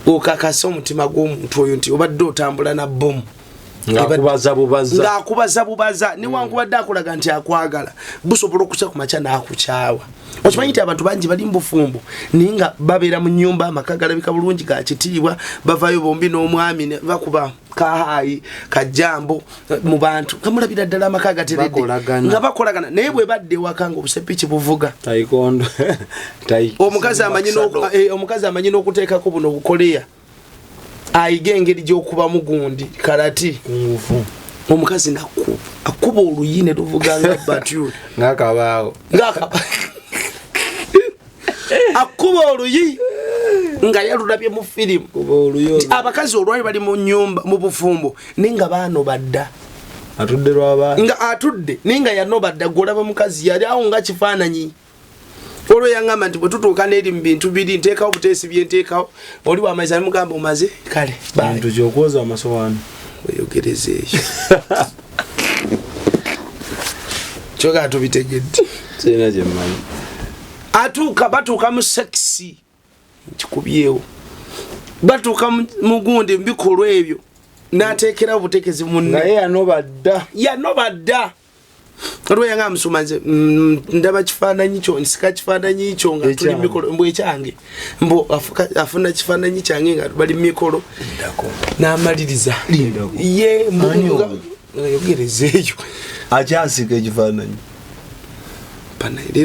okakasa omutima gw'omuntu oyo nti obadde otambula na bomu ng'akubaza bubaza newankubadde akulaga nti akwagala busobola okukya ku makya n'akukyawa. Okimanyi nti abantu bangi bali mu bufumbo naye nga babeera mu nnyumba amaka galabika bulungi ga kitiibwa bavayo bombi n'omwami bakuba kahayi kajambo mu bantu kamulabira ddala amaka gateredde nga bakolagana naye bwe badde ewaka nga obusepiki buvuga omukazi amanyi n'okuteekako buno bukoleya ayiga engeri gy'okuba mugundi karati omukazi akuba oluyine luvuga nga batyu ng'akabaawo akuba oluyi nga yalulabye mu firimu abakazi olwali bali mu nnyumba mu bufumbo ninga baanoba dda atudde lw'abaana nga atudde ninga yanoba dda gwolaba mukazi yali awo nga kifaananyi olwo yangamba nti bwe tutuuka n'eri mu bintu biri nteekawo buteesi byenteekawo oli wamaiza nemugamba omaze kale bintu kyokwoza amasowaani weyogereza ekyo kyogaa tubitegedde sirina gyemmanyi batuuka mu sekisi nkikubyewo batuuka mu gundi mu bikolwa ebyo n'ateekerawo buteekezi munne naye yanoba dda olwo yanga musoma nze ndaba kifaananyi kyo nsika kifaananyi kyo nga tuli mikolo mbwe kyange mbo afuna kifaananyi kyange nga bali mikolo n'amaliriza ye mbunga yogereza eyo akyasika ekifaananyi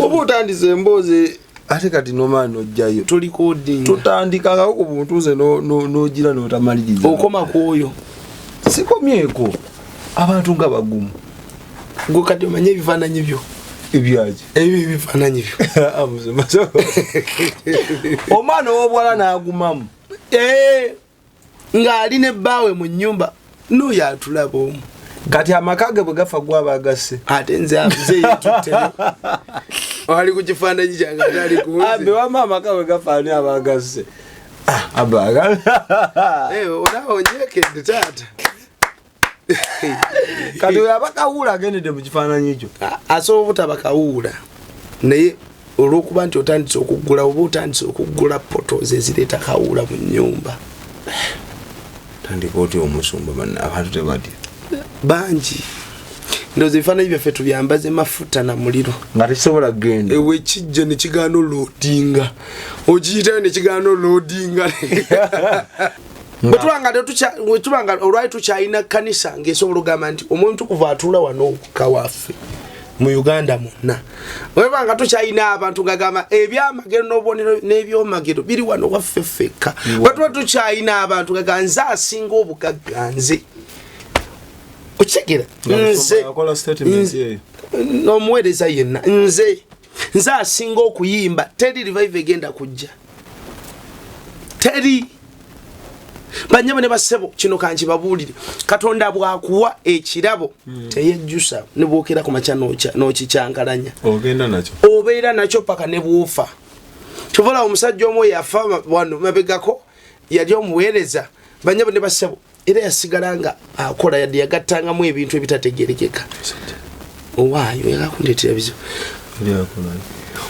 oba otandise emboozi ate kati nomaani ojjayo tutandikangako ku buntuuze n'ogira n'otamaliriza okoma kwoyo sikomyeko abantu nga bagumu gwe kati omanye ebifaananyi byo ebyaki ebyo ebifaananyi byo omwana ow'obuwala n'agumamu ng'ali n'ebbaawe mu nnyumba n'oyo atulaba omu kati amaka ge bwe gafa gwaba agasse ate nze yetutteo ali ku kifaananyi kyange ate ali kunze wama amaka bwe gafaani aba agasse olaba onyekedde taata kati oyo abakawuula agendedde mu kifaananyi ekyo asobola obutabakawuula naye olw'okuba nti otandise okuggula oba otandise okuggula poto zezireeta kawuula mu nnyumba tandika otya omusumba abantu tebatya bangi ndowooza ebifaananyi byaffe tubyambaze mafuta na muliro nga tekisobola kugenda ewe kijja ne kigaana oloodinga okiyitayo ne kigaana oloodinga bwetubanga olwali tukyalina kanisa ng'esobola okugamba nti omuntu kuva atuula wano kawaffe mu Uganda monna webanga tukyalina abantu ngagamba ebyamagero n'obubonero n'ebyomagero biri wano waffe ffekka bwetuba tukyalina abantu ngagamba nze asinga obugagga nze okitegeera nze n'omuweereza yenna nze asinga okuyimba teri revive egenda kujja teri banyama ne basebo kino kankibabuulire Katonda bwakuwa ekirabo teyejjusa ne bwokera ku makya n'okikyankalanya ogenda nakyo obeera nakyo paka ne bwofa tuvola omusajja omu yafa wano mabegako yali omuweereza banyama ne basebo era yasigala nga akola yadde yagattangamu ebintu ebitategerekeka owaayo yakakundeetera bizibu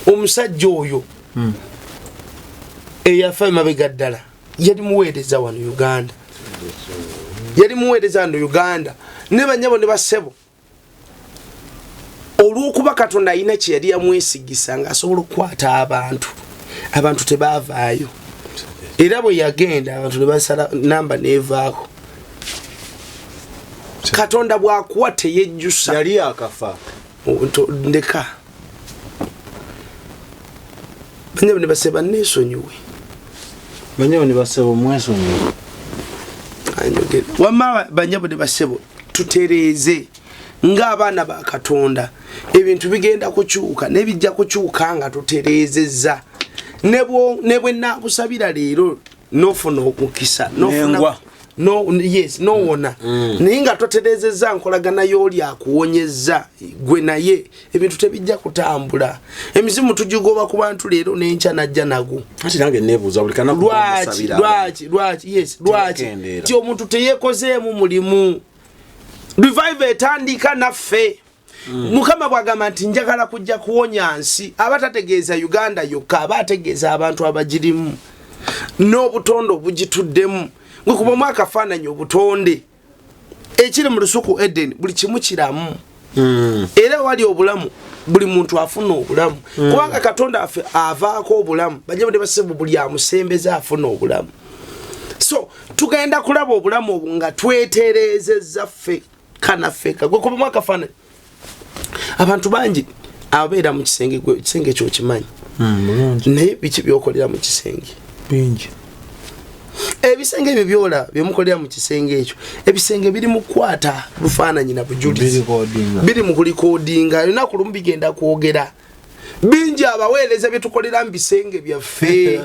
omusajja oyo eyafa mabega ddala yali muweereza wano Uganda ne banyabo ne basebo olw'okuba Katonda alina kye yali yamwesigisa nga asobola okukwata abantu tebaavaayo era bwe yagenda abantu ne basala namba neevaako Katonda bwakuwa teyejjusa yali akafa ndeka banyabo ne baseba neesonyiwe banyabo ne basebo mwesonyiwe wama banyabo ne basebo tutereeze ng'abaana ba Katonda ebintu bigenda kukyuka nebijja kukyuka nga tutereezezza ne bwe naakusabira leero n'ofuna omukisa n'owona naye nga totereezezza nkolagana y'oli akuwonyezza gwe naye ebintu tebijja kutambula emizimu tugigoba ku bantu leero n'enkya najja nago ati nange neebuuza buli kana lwaki ti omuntu teyeekozeemu mulimu revive etandika naffe Mukama bwagamba nti njagala kujja kuwonya nsi abatategeeza Uganda yokka abategeeza abantu abagirimu n'obutonde obugituddemu gwe kuba mwaka faananyi obutonde ekiri mu lusuku Eden buli kimu kiramu era wali obulamu buli muntu afuna obulamu kubanga Katonda affe avaako obulamu bajja ne basebo buli amusembeza afuna obulamu so tugenda kulaba obulamu obu nga twetereezezza ffe kanafeka gwe kuba mwaka faananyi abantu bangi abeera mu kisenge gwe kisenge kyo kimanyi naye biki byokolera mu kisenge bingi ebisenge ebyo byola byemukolera mu kisenge ekyo ebisenge biri mu kwata lufaananyi na bujulizi biri mu kulikodinga lunaku lumu bigenda kwogera bingi abaweereza byetukolera mu bisenge byaffe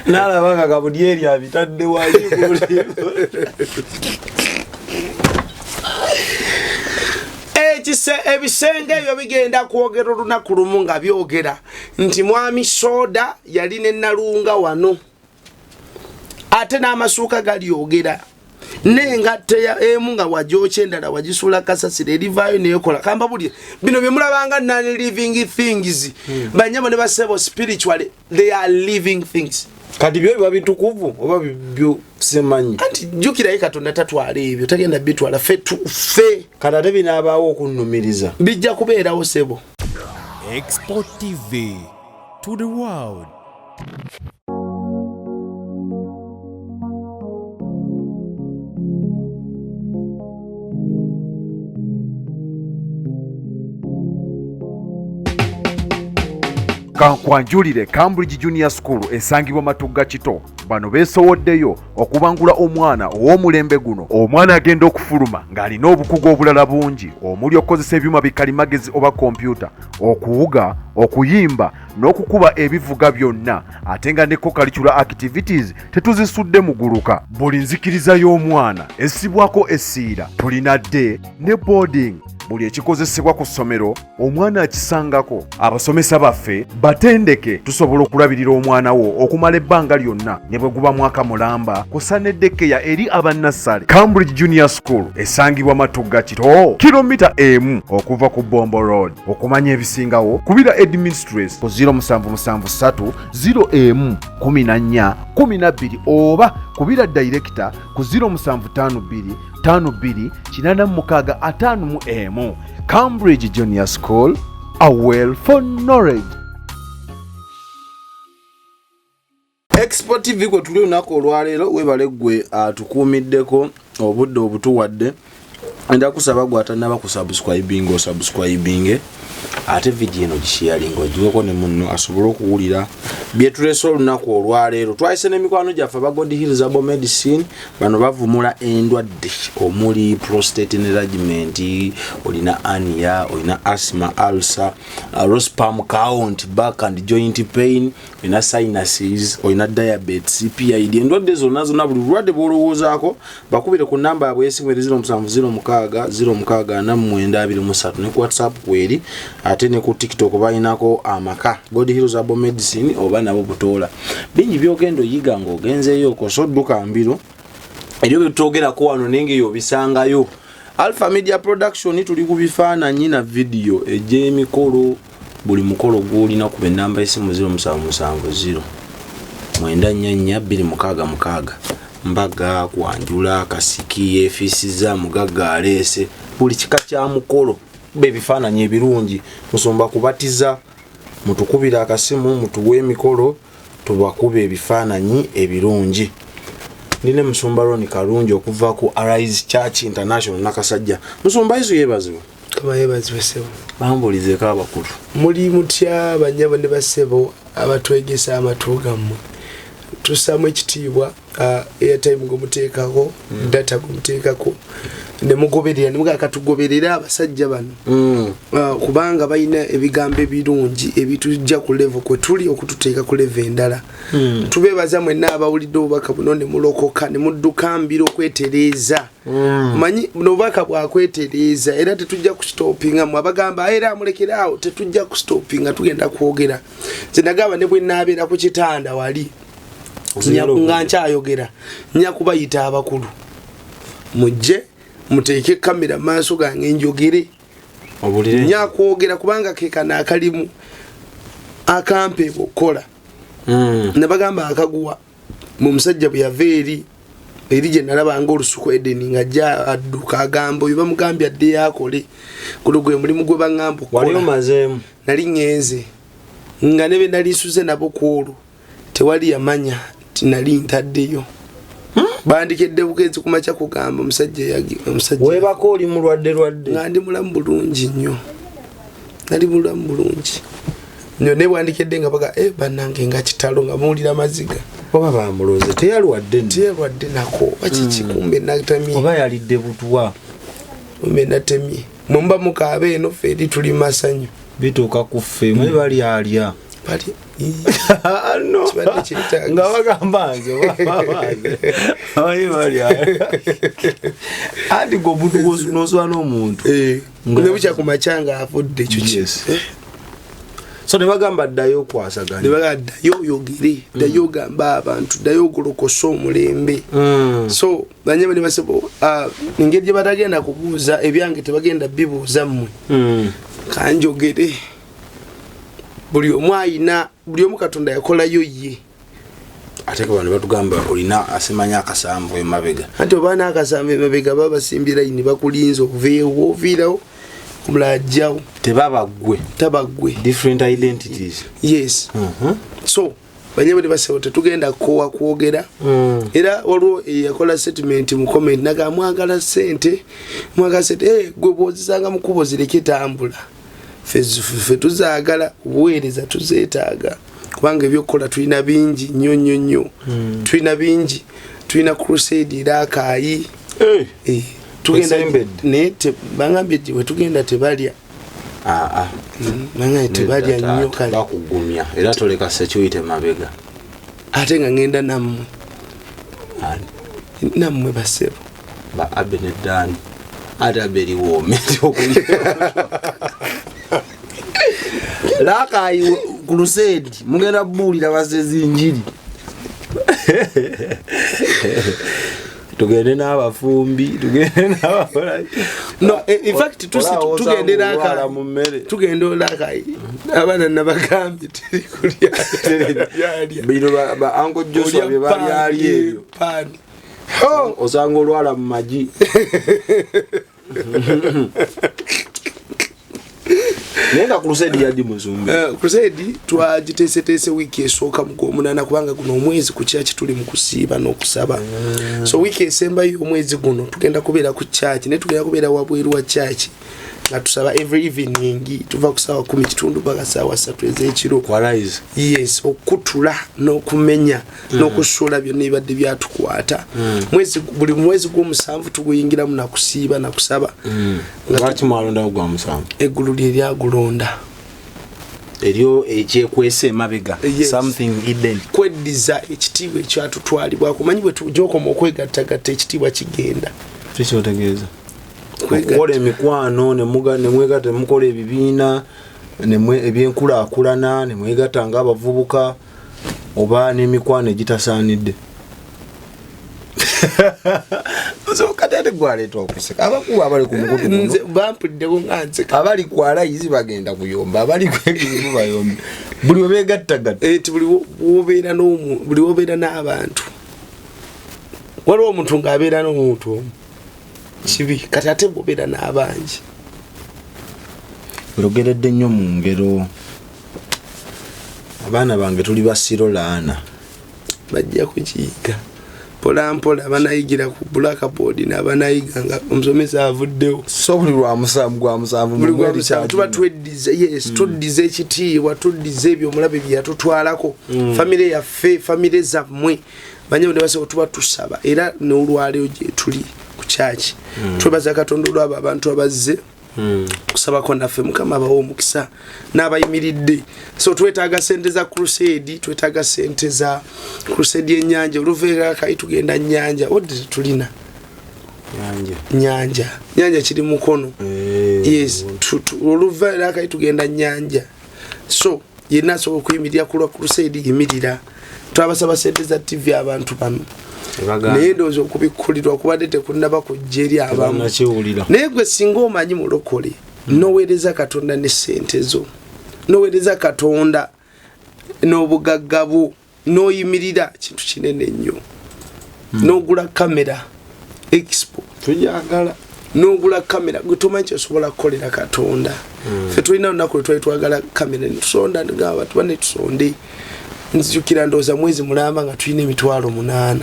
nalabanga Gabudyeri abitadde wali ebisenge ebyo bigenda kwogera olunaku lumu nga byogera nti mwami Soda yali ne Nalunga wano ate n'amasuuka galyogera n'engatte emu nga wajoocha endala wagisuula kasasiro erivaayo neyokola kamba buli bino bye mulabanga non-living things banyama ne basebo spiritually they are living things kati byo biba bitukuvu oba byo semanyi anti jukirayo Katonda tatwala ebyo tagenda bitwala ffe kati ate binaabaawo okunnumiriza bijja kubeerawo sebo. Export TV to the world. Kankwanjulire Cambridge Junior School esangibwa Matugga Kito bano beesowoddeyo okubangula omwana ow'omulembe guno omwana agenda okufuluma ng'alina obukugu obulala bungi omuli okukozesa ebyuma bikalimagezi oba kompyuta okuwuga okuyimba n'okukuba ebivuga byonna ate nga ne co-curricular activities tetuzisudde muguluka buli nzikiriza y'omwana essibwako essiira tulina dde ne boarding buli ekikozesebwa ku ssomero omwana akisangako abasomesa baffe batendeke tusobola okulabirira omwana wo okumala ebbanga lyonna ne bwe guba mwaka mulamba kusaneddekeya eri abannassale. Cambridge Junior School esangibwa Matugga Kito kilomita emu okuva ku Bombo Road. Okumanya ebisingawo kubira administrator ku 0773 01412 oba kubira director ku 0752 528655 Cambridge Junior School, a well for knowledge. Export TV ko tuli unako olwaleero webale gwe atukuumiddeko obudde obutuwadde enda kusaba gwe atanaba kusubscribing o subscribing ate video eno gisharing ogiweko ne munno asobole okuwulira byetulesa olunaku olwaleero. Twayise n'emikwano gyaffe aba God Hills Herbal Medicine bano bavumula endwadde omuli prostate enlargement, olina hernia, olina asthma, ulcer, sperm count, back and joint pain, olina sinuses, olina diabetes, PID, endwadde zonna zonna buli lwadde bw'olowoozaako bakubire ku namba yabwe y'essimu 0706 ne ku WhatsApp kweri ate ne ku TikTok bayinako amaka God Hills Herbal Medicine oba nabo butoola bingi byogendo yiga ng'ogenzeeyo okosodduka mbiro ebyo byetwogerako wano nengeyo bisangayo. Alpha Media Production tuli ku bifaananyi na video egy'emikolo buli mukolo gw'olina kuba ennamba y'essimu 0770 944 mbaga kwanjula kasiki efisiza mugaga alese buli kika kya mukolo be bifaananyi ebirungi musomba kubatiza mutukubira akasimu mutuwe emikolo tubakuba ebifaananyi ebirungi. Nine Musumba Ron Kalungi okuva ku Arise Church International Nakasajja. Musumba izo yebazibwa kabayebazibwa sebo bambulize ka bakulu muli mutya banyabo ne basebo abatwegesa amatuga mu tusamwe ekitiibwa airtime ngo muteekako data ngo muteekako ne mugoberera ne muga katugoberera abasajja bano kubanga bayina ebigambo ebirungi ebitujja ku level kwe tuli okututeeka ku level endala tubebaza mwenna abawulidde obubaka buno ne mulokoka ne mudduka mbiro okwetereeza manyi obubaka bwakwetereeza era tetujja kustopinga mu abagamba era amulekeraawo tetujja kustopinga tugenda kwogera zinagaba ne bwe naabeera ku kitanda wali nga nkyayogera nja kubayita abakulu mujje muteeke kamera maaso gange njogere obulire nya kwogera kubanga kekana akalimu akampe bokola ne bagamba akaguwa mu musajja bwe yaveeri eri gye nalabanga olusuku Edeni nga ajja adduka agamba oyo bamugambye adde yakole guno gwe mulimu gwe baŋŋamba wali omazeemu nali ŋŋenze nga ne be nalisuze nabo ku olwo tewali yamanya ti nali ntaddeyo bandikedde bugenzi ku makya kugamba omusajja weebako oli mulwadde nga ndi mulamu bulungi nnyo nali mulamu bulungi nnyo ne bwandikedde nga baga bannange nga kitalo nga muwulira maziga oba bamuloze teyalwadde nako bakiki kumbe natamye oba yalidde butuwa kumbe natemye mumba mukaabe eno ffe eri tuli masanyu bituuka ku ffe mwe bali alya bali nga bagamba nze bali alya andi gwe omuntu noswa n'omuntu ne bukya ku makyanga afudde ekyo so ne bagamba ddayo okwasaganya ne bagamba ddayo oyogere ddayo ogamba abantu ddayo ogolokosa omulembe so banyama ne basebo engeri gye batagenda kubuuza ebyange tebagenda bibuuza mmwe kanjogere buli omu ayina buli omu Katonda yakolayo ye ate ko bano batugamba olina asemanya akasambu emabega anti obaana akasambu emabega baba basimbira yini bakulinza oveewo oviirawo omulajjawo tabagwe different identities yes so banyama ne basebo tetugenda kowa kwogera era waliwo yakola settlement mu comment naga mwagala sente gwe bwozisanga mu kubo zireke tambula ffe tuzaagala obuweereza tuzeetaaga kubanga ebyokukola tulina bingi nnyo tulina bingi tulina crusade eraakaayi bangambye we tugenda tebalya bangambye tebalya nnyo kale bakugumya era toleka sekiyite mabega ate nga ngenda nammwe basebo ba Abenedani ate aberiwoome lakayi crusade mugenda buulira basezinjiri tugende n'abafumbi tugende n'abakola no in fact tugende lakayi abana nabagambye teri kulya bino ba Uncle Joshua bye bali ali ebyo osanga olwala mu magi nenga crusade yadi muzumbi crusade twagiteeseteese wiki esooka mu Gwomunana kubanga guno omwezi ku church tuli mu kusiiba n'okusaba so wiki esembayo omwezi guno tugenda kubeera ku church ne tugenda kubeera wabweru wa church nga tusaba every evening tuva ku ssaawa 10 kitundu mpaka ssaawa 3 ez'ekiro yes okutula n'okumenya n'okusuula byonna ebibadde byatukwata buli mwezi gw'omusanvu tuguyingiramu nakusiiba nakusaba lwaki mwalondawo gwa musanvu eggulu lye lyagulonda eryo ekyekwese emabega something hidden kweddiza ekitiibwa ekyatutwalibwa kumanyi bwe tujokoma okwegattagatta ekitiibwa kigenda tukyotegeeza okukola emikwano nemwegatta mukola ebibiina ebyenkulaakulana nemwegatta ng'abavubuka oba n'emikwano egitasaanidde katete gwaleeta okuseka abakuba abali ku mukutu bampuliddewo nga nseka abali ku alayizi bagenda kuyomba abali kwebirimu bayombe buli webegattagatta nti buli wobeera n'abantu waliwo omuntu ng'abeera n'omuntu omu kibi kati ate bobeera n'abangi ologeredde nnyo mu ngero abaana bange tuli basiro laana bajja kukiyiga mpolampola banayigira ku blackboard n'abanayiga nga omusomesa avuddewo so buli lwa musanvu gwa musanvu tuba tweddiza tuddiza ekitiibwa tuddiza ebyo omulabe bye yatutwalako famire yaffe famire zammwe banyama ne basaba tuba tusaba era n'olwaleero gye tuli ku kyaki twebaza Katonda olwabo abantu abazze kusabako naffe Mukama abawo omukisa n'abayimiridde so twetaaga sente za crusade twetaaga sente za crusade y'ennyanja oluveera kayi tugenda nnyanja odde tulina nyanja kiri mukono yes oluveera kayi tugenda nnyanja so yenna asobola okuyimirira ku lwa crusade yimirira twabasaba sente za TV abantu bano naye ndowooza okubikkulirwa kubadde tekunaba kujja eri abamu naye gwe singa omanyi mulokole noweereza katonda ne ssente zo noweereza katonda n'obugagga bwo n'oyimirira kintu kinene nnyo n'ogula kamera expo tujagala n'ogula kamera gutumanyi kyosobola kukolera katonda ffe tulina olunaku lwe twali twagala kamera netusonda ngaba tuba netusonde nzijukira ndowooza mwezi mulamba nga tulina emitwalo 8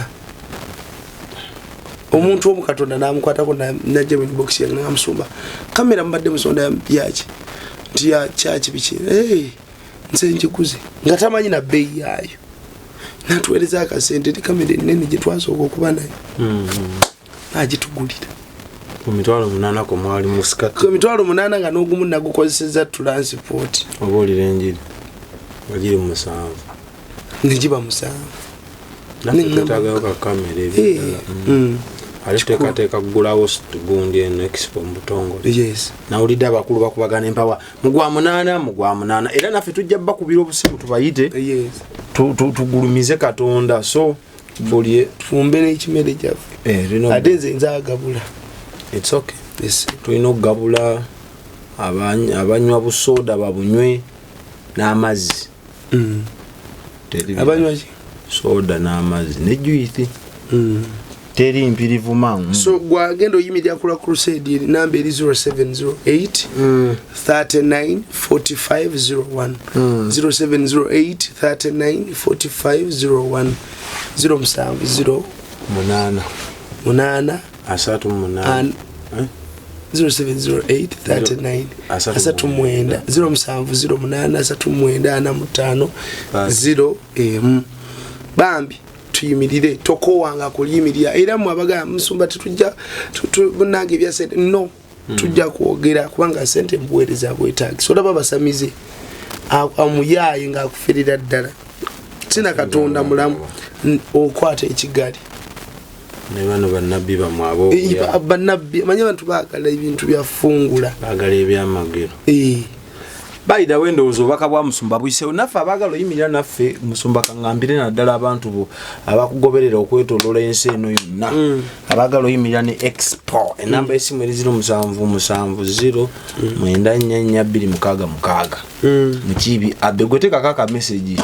omuntu omu katonda namukwatako najja mu box yange namusumba kamera mbadde musonda yaki nti ya kyaki biki nze njikuze nga tamanyi na bei yayo natuweereza akasente ti kamera ennene gye twasooka okuba nayo agitugulira ku mitwalo 8 ko mwali musikati ku mitwalo 8 nga n'ogumu nagukozeseza transport oba olira enjiri agiri mu 7 negiba 7 natutagayo ka kamera ebyo aliteekateeka kugulawo gundi eno expo mu butongole yes nawulidde abakulu bakubagana empawa mugwa 8 era naffe tujja bakubira obusimu tubayite yes tugulumize katonda so buli tufumbe n'ekimere gyaffe ate nze nzaagabula it's okay yes tulina okugabula abanywa busoda babunywe n'amazzi abanywa ki soda n'amazzi ne juice teri mpirivu mangu so gwagenda oyimirira kula crusade namba eri 0708 39 4501 0708 39 4501 070 8 asatu 8 0708 39 39 070 8 bambi tuyimirire tokowanga kuliyimirira era mu abaga musumba tetujja bunange bya sente no tujja kuogera kubanga sente mbuweereza bwetaagi olaba basamize amuyaye nga akufirira ddala tina katonda mulamu okwata ekigali ne bano bannabbi bamwabo bannabbi manyi abantu baagala ebintu byafungula baagala ebyamagero baida wendowooza obubaka bwa musumba buyisewo naffe abaagala oyimirira naffe musumba kaŋŋambire naddala abantu bo abakugoberera okwetoloola ensi eno yonna abaagala oyimirira ne expo enamba esimu eri 0770 944266 mukiibi abbe gwe tekako akameseji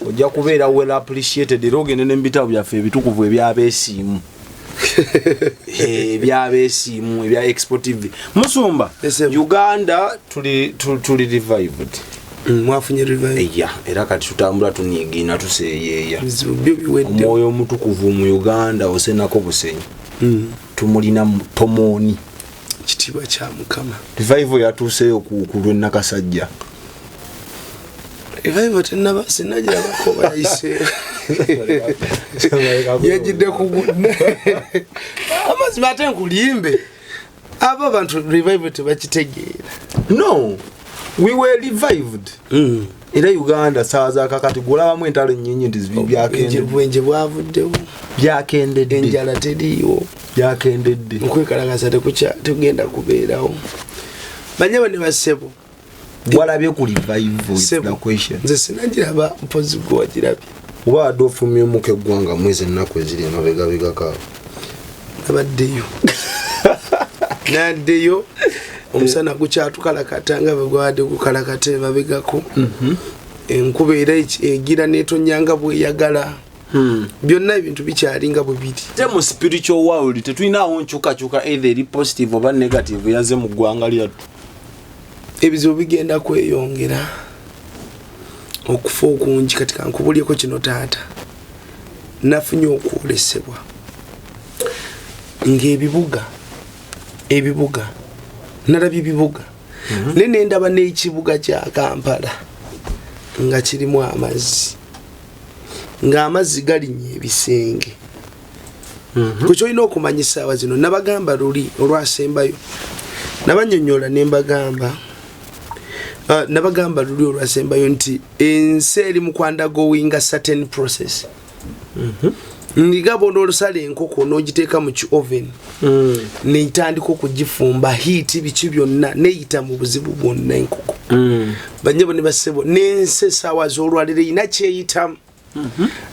ojja kubeera well appreciated era ogende n'embitabo byaffe ebitukuvu ebyabeesiimu ebyabesimu ebya Expo TV musumba Uganda tuli revived mwafunye revive era kati tutambula tuniigina tuseeyeeya omwoyo omutukuvu mu Uganda osenako busenyi tumulina tomoni kitiibwa kya Mukama revive yatuuseeyo ku lw'ennakasajja revive tenaba sinagira bakoba yise yajidde kugunda amazi bate nkulimbe aba abantu revive tebakitegeera no we were revived era Uganda saza kakati gulabamu entalo nnyinyi nti byakende bwenje bwavuddewo byakendedde enjala teriiwo byakendedde nkwekalagaza tugenda kubeerawo banyaba ne basebo walabye ku revive the question nze sinagiraba mpozi gwe wagirabye oba adofumye muke gwanga mwezi ennaku eziri emabegabegaka abaddeyo naddeyo omusana gukyatukalakata nga bwe gwadde gukalakata emabegako enkuba era egira netonyanga bweyagala byonna ebintu bikyalinga bwe biri te mu spiritual world tetulinawo nkyukakyuka either eri positive oba negative yaze mu ggwanga lyattu ebizibu bigenda kweyongera okufa okungi kati kankubulyeko kino taata nafunye okwolesebwa ng'ebibuga nalabye ebibuga ne ndaba n'ekibuga kya Kampala nga kirimu amazzi ng'amazzi galinnya ebisenge kukyolina okumanya essaawa zino nabagamba luli olwasembayo nabanyonyola nabagamba luli olwasembayo nti ensi eri mu kwandagowinga certain process ndigabo n'olusala enkoko n'ogiteeka mu ki-oven neitandika okugifumba hiiti biki byonna neyita mu buzibu bwonna enkoko banyabo ne basebo n'ensi essaawa z'olwaliro erina kyeyitamu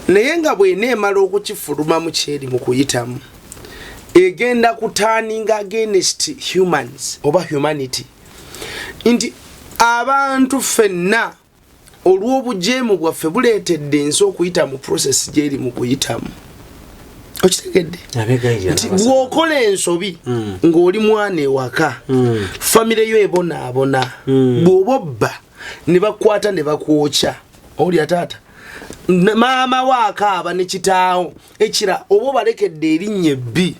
naye nga bw'eneemala okukifuluma mu kyeri mu kuyitamu egenda kutaaninga against humans oba humanity nti abantu ffenna olw'obujeemu bwaffe buleetedde ensi okuyita mu process gyeri mu kuyitamu. Okitegedde nti bw'okola ensobi ng'oli mwana ewaka famire yo ebonaabona bw'oba obba ne bakwata ne bakwokya olya taata maama waakaaba ne kitaawo ekira oba obalekedde erinnya ebbi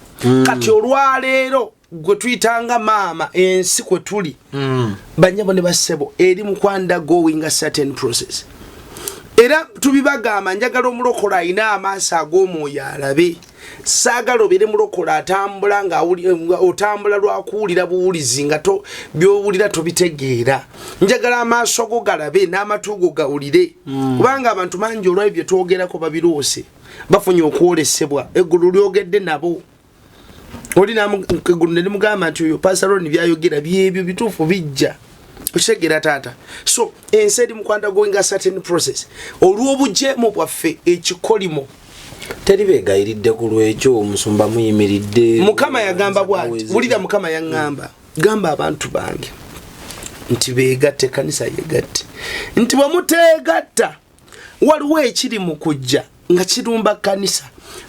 kati olwaleero gwe tuyitanga maama ensi kwe tuli banyabo ne bassebo eri mu undergoing a certain process. Era tubibagamba njagala omulokola alina amaaso ag'omwoyo alabe saagala obeere mulokola atambula nga otambula lwakuwulira buwulizi nga byowulira tobitegeera. Njagala amaaso go galabe n'amatu go gawulire kubanga abantu mangi olwayo bye twogerako babiroose bafunye okwolesebwa eggulu lyogedde nabo. Oli eggulu ne limugamba nti oyo pasaroni byayogera byebyo bituufu bijja. Okitegera taata. So ensi eri mu undergoing a certain process olw'obujeemu bwaffe ekikolimo teri beegayiridde ku lwekyo omusumba muyimiridde. Mukama yagamba bw'ati wulira Mukama yaŋŋamba gamba abantu bange nti beegatte kanisa yegatte nti bwe muteegatta waliwo ekiri mu kujja nga kirumba kanisa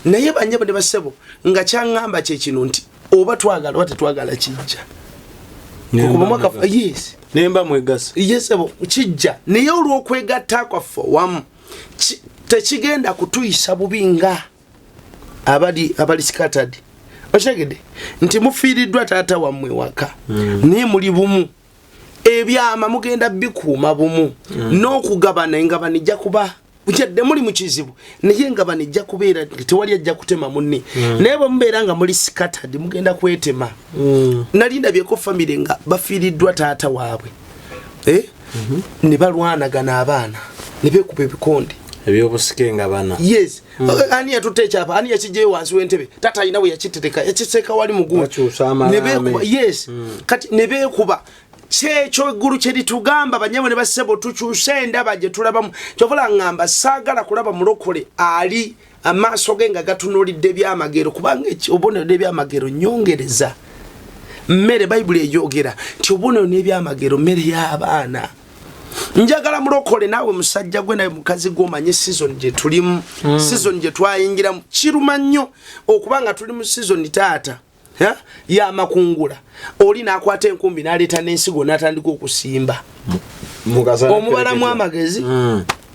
naye banyabo ne bassebo nga kyaŋŋamba kye kino nti oba twagala oba tetwagala kijja. Yes. Nemba mwegasa. Yes ebo kijja naye olw'okwegatta kwaffe wamu tekigenda kutuyisa bubinga abali scattered. Okitegedde nti mufiiriddwa taata wammwe waka naye muli bumu ebyama mugenda bikuuma bumu n'okugabana engabana ijja kuba ujjadde muli mu kizibu naye engabana ijja kubeera tewali ajja kutema munne naye bwe mubeera nga muli scattered mugenda kwetema. Nalinda byeko famire nga bafiiriddwa taata waabwe ne balwanagana abaana ne beekuba ebikonde ebyobusike nga bana. Yes. Ani yatutte ekyapa ani yakijjeyo wansi w'entebe taata alina we yakitereka yakiteeka wali mugumu ne beekuba. Yes. Kati ne beekuba kyekyo eggulu kye litugamba banyabo ne bassebo tukyuse endaba gye tulabamu kyovula ŋŋamba saagala kulaba mulokole ali amaaso ge nga gatunuulidde ebyamagero kubanga obubonero n'ebyamagero nyongereza mmere bayibuli eyogera nti obubonero n'ebyamagero mmere y'abaana. Njagala mulokole naawe musajja gwe naye mukazi gw'omanye season gye tulimu season gye twayingiramu kiruma nnyo okubanga tuli mu season taata ya makungula oli nakwata enkumbi n'aleeta n'ensigo n'atandika okusimba omubalamu amagezi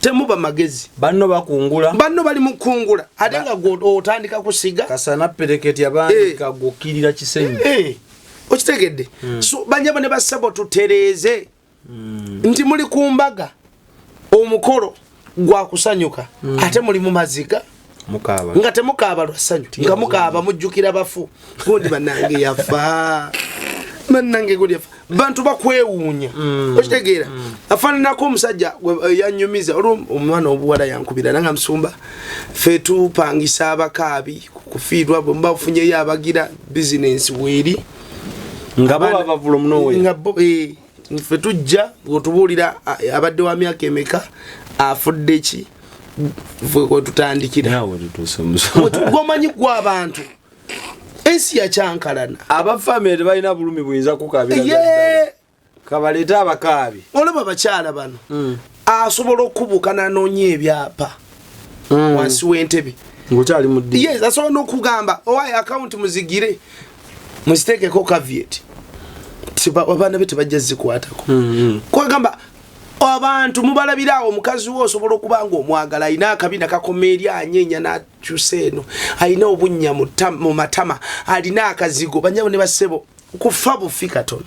temuba magezi banno bakungula banno bali mu kungula ate nga otandika kusiga kasana pereketi abandika gokirira kisenyi okitegedde. So banyabo ne bassebo tutereeze nti muli ku mbaga omukolo gwa kusanyuka ate muli mu maziga mukaba nga temukaaba lwasanyu nga mukaaba mujjukira bafu gundi bannange yafa bannange gundi yafa bantu bakwewuunya. Okitegeera afaananako omusajja yanyumiza omwana obuwala yankubira nanga musumba ffe tupangisa abakaabi kufiirwa bwe mbafunyeyo abagira bizinensi weeri nga baba from nowhere nga ffe tujja otubuulira abadde wa myaka emeka afudde ki fwe tutandikira gwomanyi gw'abantu ensi yakyankalana abafamily balina bulumi buyinza kukabira kabaleeta abakaabi olaba abakyala bano asobola okubuuka nanoonya ebyapa wansi w'entebe ng'okyali mu ddi. Yes, asobola n'okugamba owaye akawunti muzigire muziteekeko caveat abaana be tebajja zikwatako kwagamba abantu mubalabirawo omukazi wo osobola okuba nga omwagala alina akabina kakoma eri anyeenya n'akyusa eno alina obunnya mu matama alina akazigo banyabo ne bassebo kufa bufi katono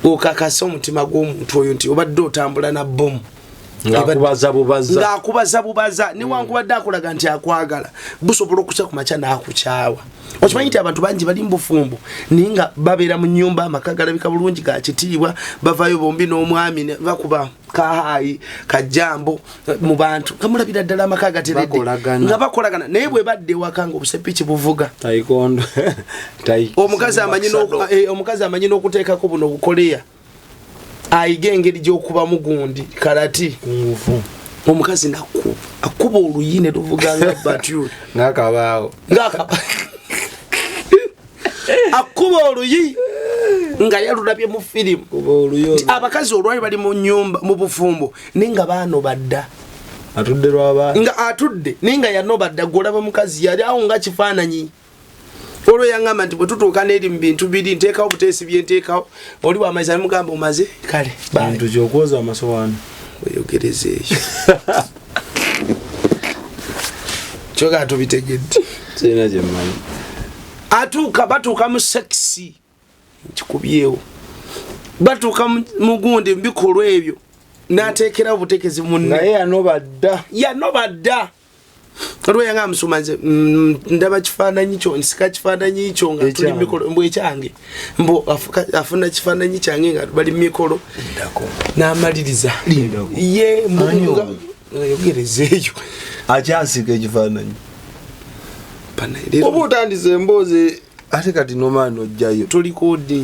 okakasa omutima gw'omuntu oyo nti obadde otambula na bomu ng'akubaza bubaza newankubadde akulaga nti akwagala busobola okuca ku makya n'akukyawa. Okimanyi nti abantu bangi bali mu bufumbo naye nga babeera mu nnyumba amaka galabika bulungi ga kitiibwa bavaayo bombi n'omwami bakuba kahaayi kajambo mu bantu kamulabira ddala amaka gateredde nga bakolagana naye bwe badde ewaka nga obusepiki buvuga omukazi amanyi n'okuteekako buno bukoleya ayiga engeri gy'okuba mugundi karati omukazi akuba oluyine luvuga nga batyo ng'akabaawo akuba oluyi nga yalulabye mu filimu abakazi olwali bali mu nyumba mu bufumbo ninga baano badda atudde lwaba nga atudde ninga yanobadda golaba mukazi yali awo nga kifaananyi olwo yangamba nti bwe tutuuka n'eri mu bintu biri nteekawo buteesi bye nteekawo oli wamaiza ne mugamba omaze kale bintu kyokwoza amasowaani weyogereza eyo kyoga tubitegedde sirina kyemmanyi batuuka mu sekisi nkikubyewo batuuka mu gundi mu bikolwa ebyo n'ateekerawo buteekezi munne naye yanobadda olwo yanga amusumaze ndaba kifaananyi kyo nsika kifaananyi kyo nga tuli mikolo mbu ekyange mbu afuna kifaananyi kyange nga bali mikolo n'amaliriza ye mbunga yogereza eyo akyasika ekifaananyi oba otandise emboozi ate kati nomaani ojjayo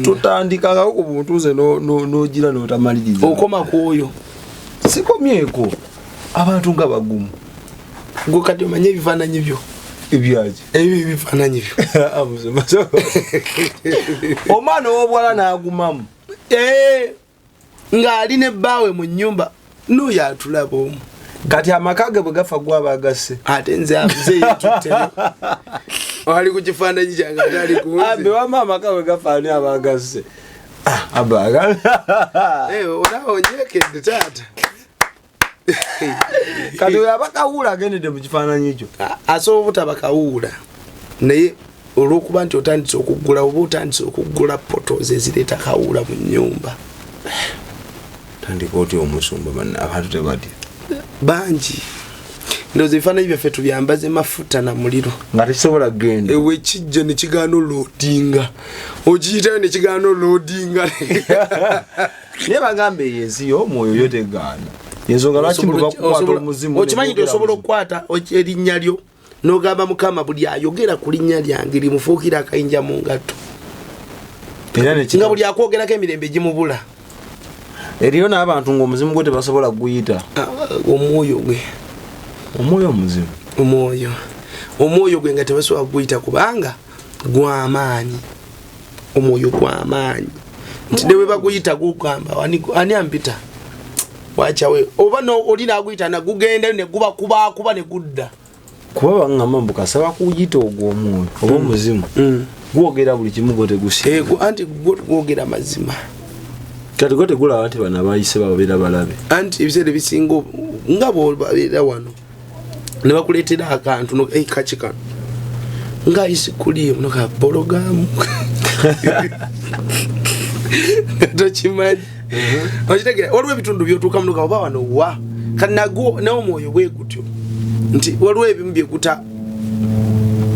tutandikakako ku buntuuze n'ogira n'otamaliriza okoma kwoyo sikomyeko abantu nga bagumu gwe kati omanye ebifaananyi byo ebyaki ebyo ebifaananyi byo omwana ow'obwala n'agumamu ng'ali n'ebbaawe mu nnyumba n'oyo atulaba omu kati amaka ge bwe gafa gwaba agasse ate nze yetutteo ali ku kifaananyi kyange ate ali kunze wama amaka bwe gafa ani aba agasse olaba onyekedde taata kati oyo abakawuula agendedde mu kifaananyi kyo asobola obutaba kawuula naye olw'okuba nti otandise okuggula oba otandise okuggula potos ezireeta kawuula mu nnyumba tandika otya omusumba abantu tebatya bangi ndowooza ebifaananyi byaffe tubyambaze mafuta na muliro nga tekisobola kgenda ewe kijja ne kigaana oloodinga okiyitayo ne kigaana oloodinga naye bagamba eyo ensi y'omwoyo yo tegaana ensonga lwaki mubakukwata omuzimu okimanyi nti osobola okukwata erinnya lyo n'ogamba mukama buli ayogera ku linnya lyange limufuukira akayinja mu ngatto nga buli akwogerako emirembe gimubula eriyo n'abantu ng'omuzimu gwe tebasobola kuguyita omwoyo gwe omuzimu omwoyo gwe nga tebasobola kuguyita kubanga gw'amaanyi omwoyo gw'amaanyi nti ne bwe baguyita gugamba ani ampita wachawe oba no oli naguyita na gugenda ne guba kuba ne gudda kuba bangamba mbukasaba kuyita ogwo omwoyo oba omuzimu gwogera buli kimu gote gusi anti gwogera mazima kati gote gula abati bana bayise babeera balabe anti ebiseera bisinga nga babeera wano ne bakuleetera akantu no kachikano nga isikuli no ka bologamu tochimanyi okitegera waliwo ebitundu byotuuka munuka oba wano wa kati nagwo n'omwoyo bwe gutyo nti waliwo ebimu byekuta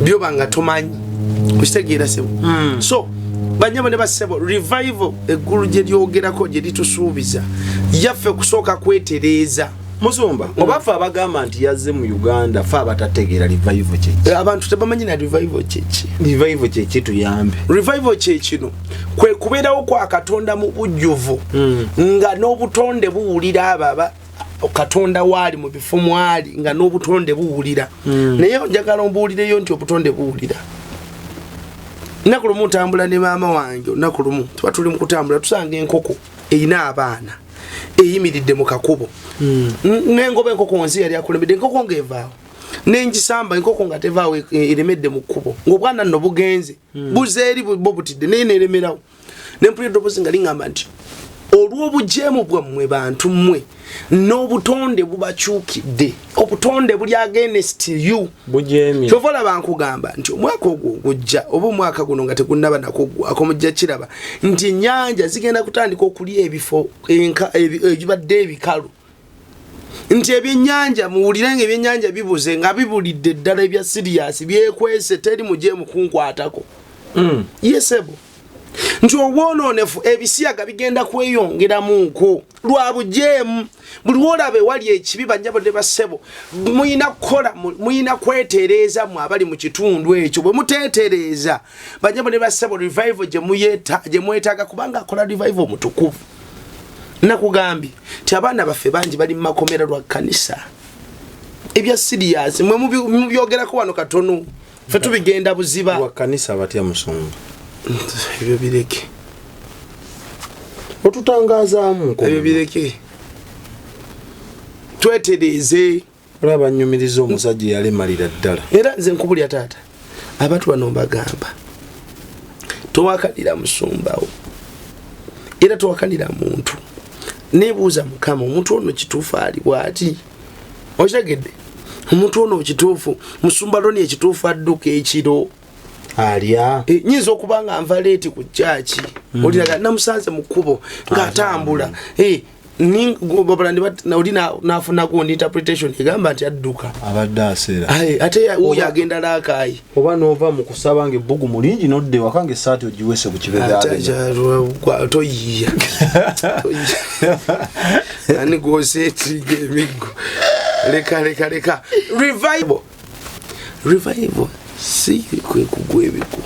byoba nga tomanyi okitegeera sebo so banyabo ne basebo revival eggulu gye lyogerako gye litusuubiza yaffe kusooka kwetereeza musumba oba ffe abagamba nti yazze mu Uganda ffe abatategeera revival kyeki abantu tebamanyi na revival kyeki tuyambe revival kyekino kwe kubeerawo kwa Katonda mu bujjuvu nga n'obutonde buwulira ababa Katonda waali mu bifumu ali nga n'obutonde buwulira naye njagala ombuulireyo nti obutonde buwulira nakulumu ntambula ne maama wange nakulumu tuba tuli mu kutambula tusanga enkoko eyina abaana eyimiridde mu kakubo n'engoba enkoko nzi yali akulembedde enkoko ng'evaawo n'engisamba enkoko nga tevaawo eremedde mu kkubo ng'obwana nno bugenze buze eri bo butidde naye neeremerawo n'empulira eddoboozi nga liŋŋamba nti olw'obujeemu bwammwe bantu mmwe n'obutonde bubakyukidde obutonde buli against you bujeemi kyova olaba nkugamba nti omwaka ogwo gujja oba omwaka guno nga tegunnaba nakogwako mujja kiraba nti ennyanja zigenda kutandika okulya ebifo ebibadde ebikalu nti ebyennyanja muwulire nga ebyennyanja bibuze nga bibulidde eddala ebya siriyasi byekwese teri mujeemu kunkwatako yesebo nti obwonoonefu ebisiyaga bigenda kweyongeramuko lwa bujeemu buli wolabe wali ekibi banyabo ne basebo muyina kukola muyina kwetereeza mu abali mu kitundu ekyo bwe muteetereeza banyabo ne basebo revival gye mwetaaga kubanga akola revival mutukuvu nakugambye ti abaana baffe bangi bali mu makomera lwa kanisa ebya siriyasi mwe mubyogerako wano katono ffe tubigenda buziba lwa kanisa batya musumba ebyo bireke tutangazaamu ebyo bireke twetereze olaba nnyumiriza omusajja yalemalira ddala era nze nkubulya taata abantu bano mbagamba towakanira musumbawo era towakanira muntu nebuuza mukama omuntu ono kituufu ali bwati okitegedde omuntu ono kituufu musumba loni ekituufu adduka ekiro alya nyinza okuba nga nva leeti ku kyaki oliraga namusanze mu kkubo ng'atambula oli nafuna gundi interpretation egamba nti adduka abadde aseera ate oyo agenda laakaayi oba nova mu kusaba nga ebbugu mulungi nodde waka nga esaati ogiwese ku toyiya ani gwoseetiga emiggo leka revival si kwe kugwa ebigo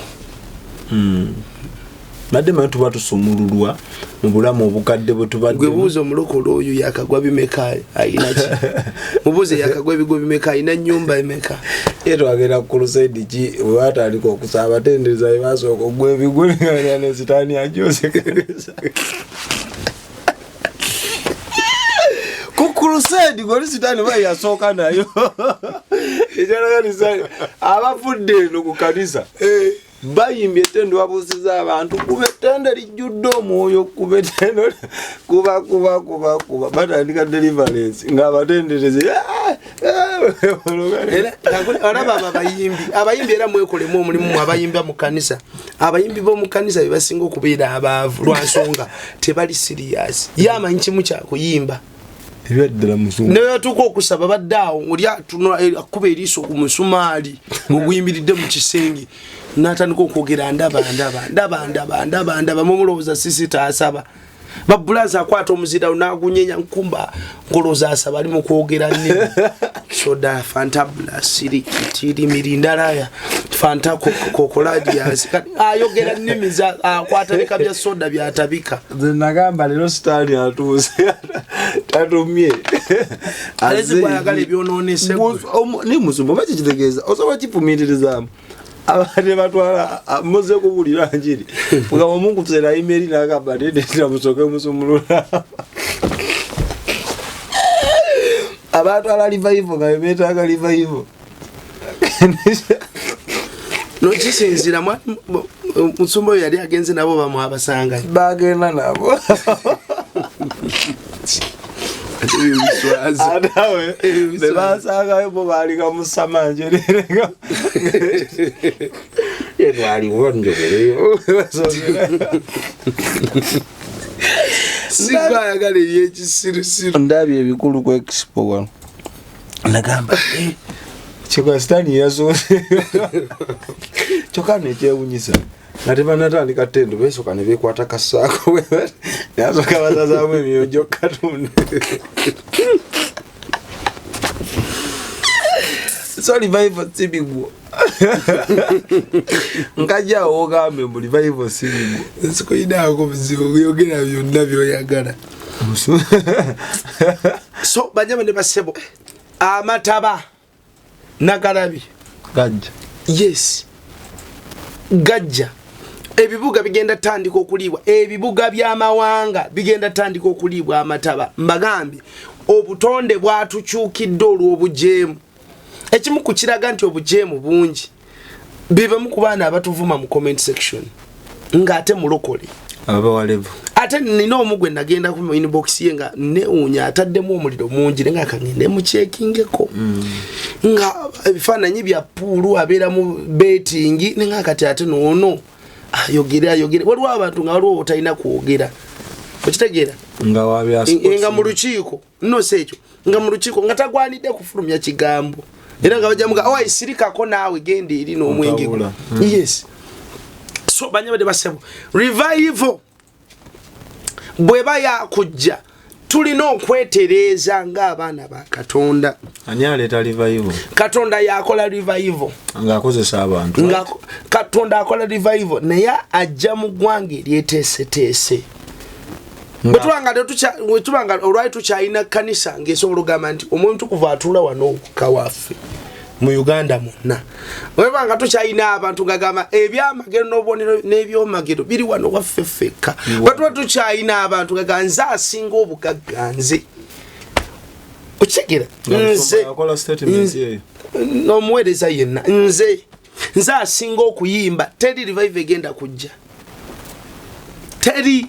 badde manyi tuba tusumululwa mu bulamu obukadde bwe tubadde gwe buuza omulokole oyo yakagwa bimeka ayina ki mubuuze yakagwa ebigo bimeka ayina nnyumba emeka twagenda ku crusade ki bwe batandika okusaba abatendereza be basooka ogwa ebigo nganya ne sitaani ajosekereza ku crusade goli sitaani bayi yasooka nayo ekyalaganisa abafudde eno ku kanisa bayimbye ettendo babuusiza abantu kuba ettendo lijjudde omwoyo kuba ettendo kuba batandika deliverance ng'abatendereze olaba abayimbi era mwekolemu omulimu abayimba mu kanisa abayimbi b'omu kanisa be basinga okubeera abaavu lwa nsonga tebali sirias ye amanyi kimu kyakuyimba neyotuka okusaba badde awo oli akuba eriiso ku musumaali oguyimbiridde mu kisenge natandika okwogera ndaba mumulowooza sisita asaba babulaza akwata omuzira nagunyenya nkumba ngolooza asaba ali mu kwogera nnimi soda fantabula siri tiri mirindalaya fanta kokoladias ayogera nnimi akwata bika bya soda byatabika nagamba lero sitaani atuuse tatumye azekwayagala ebyonoonese ne musumba oba kikitegeeza osobola kifumiitirizaamu abadde batwala muze kubulira njiri nga omungu kusera email n'agamba ndetera musoke musumulula abatwala revival nga beetaaga revival nokisinzira musumba oyo yali agenze nabo bamwabasanga bagenda nabo adawe bebasagayo bo balika musamanje lerega yetwali wonjogereyo sikayagala ebyekisirusiru ndabye ebikulu ku expo wano nagamba kikwasitani yasoose kyokka nekyewunyisa nga tebanatandika ttendo beesooka ne beekwata kasaako nasooka basazaamu emyoyo gyokkatunde so revival sibigwo nkajjawo ogambe mbu revival sibigwo nsikuyinaako buzibu byogera byonna byoyagala so banyama ne basebo amataba nagalabi gajja yes gajja ebibuga bigenda tandika okuliibwa ebibuga by'amawanga bigenda tandika okuliibwa amataba mbagambye obutonde bwatukyukidde olw'obujeemu ekimu ku kiraga nti obujeemu bungi bibamu ku baana abatuvuma mu comment section ng'ate mulokole abawalevu ate nina omugwe nagenda ku inbox ye nga newuunya ataddemu omuliro mungi nga kangende mukyekingeko nga ebifaananyi bya puulu abeera mu betting nga kati ate noono ayogera waliwo abantu nga waliwo otalina kwogera okitegeera nga mu lukiiko nose ekyo nga mu lukiiko nga tagwanidde kufulumya kigambo era nga bajamuga owa isirikako naawe genda eri n'omwenge yes so banyabade basebo revival bweba yakujja tulina okwetereeza ng'abaana ba Katonda ani aleeta revival Katonda yakola revival ng'akozesa abantu Katonda akola revival naye ajja mu ggwanga eryeteeseteese bwetubanga olwali tukyalina kanisa ng'esobola ogamba nti omuntu kuva atuula wano kawaffe mu Uganda monna webanga tukyayina abantu ngagamba ebyamagero n'obubonero n'ebyomagero biri wano waffe ffekka batuba tukyayina abantu ngagamba nze asinga obugagga nze okitegeera nze n'omuweereza yenna nze asinga okuyimba teri revive egenda kujja teri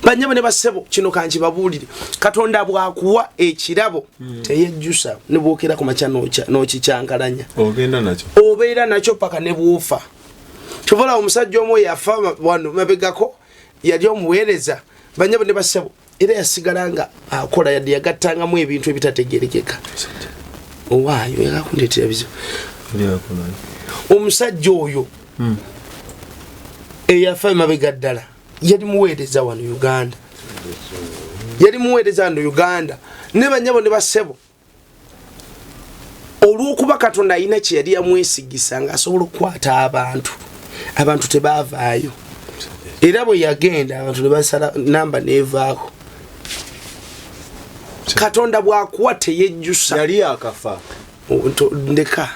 banyama ne basebo kino kanji babuulire Katonda bwakuwa ekirabo teyejjusa ne bwokera ku macha n'okikyankalanya obeera nakyo paka ne bwufa tuvola omusajja omwe yafa wano mabegako yali omuweereza banyama ne basebo era yasigala nga akola yadde yagattangamu ebintu ebitategerekeka owaayo yakakundeetera bizibu omusajja oyo eyafa mabega ddala yali muweereza wano Uganda ne banyabo ne basebo olw'okuba Katonda alina kye yali yamwesigisa nga asobola okukwata abantu tebaavaayo era bwe yagenda abantu ne basala namba neevaako Katonda bwakuwa teyejjusa yali akafa ndeka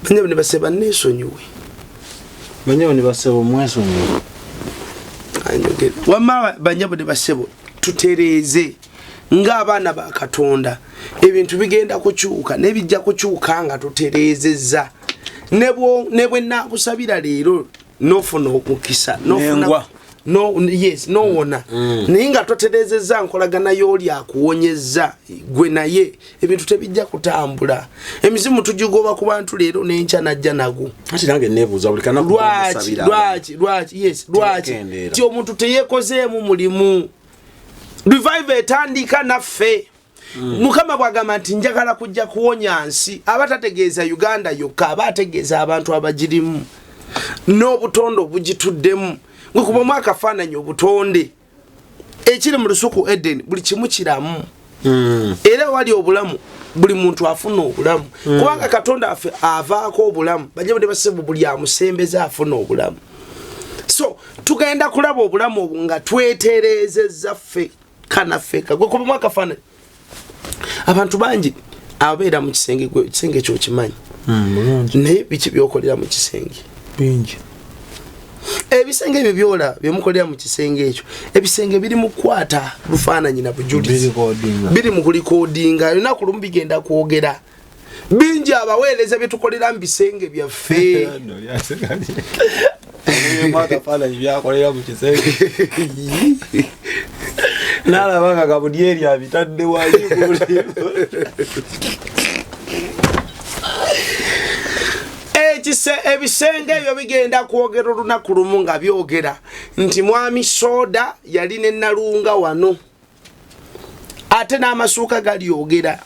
banyabo ne baseba neesonyiwe banyabo ne basebo mwesonyiwe wama banyabo ne basebo tutereeze ng'abaana ba Katonda ebintu bigenda kukyuka nebijja kukyuka nga tutereezezza ne bwe naakusabira leero nofuna omukisa nowona naye nga totereezezza nkolagana y'oli akuwonyezza gwe naye ebintu tebijja kutambula emizimu tugigoba ku bantu leero n'enkya najja nago ati nange neebuuza buli kanaku lwaki ti omuntu teyeekozeemu mulimu revive etandika naffe Mukama bwagamba nti njagala kujja kuwonya nsi abatategeeza Uganda yokka abategeeza abantu abagirimu n'obutonde obugituddemu gwe kuba mwaka faananyi obutonde ekiri mu lusuku Eden buli kimu kiramu era wali obulamu buli muntu afuna obulamu kubanga Katonda affe avaako obulamu bajja basebo buli amusembeza afuna obulamu so tugenda kulaba obulamu obu nga twetereezezza ffe kanafeka gwe kuba mwaka faananyi abantu bangi abeera mu kisenge kyo kimanyi naye biki byokolera mu kisenge bingi ebisenge ebyo byola byemukolera mu kisenge ekyo ebisenge biri mu kwata lufaananyi na bujulizi biri mu kulikodinga lunaku lumu bigenda kwogera bingi abaweereza bye tukolera mu bisenge byaffe nalabanga Gabudyeri abitadde waliguli ebisenge ebyo bigenda kwogera olunaku lumu nga byogera nti mwami Soda yali ne Nalunga wano ate n'amasuuka galyogera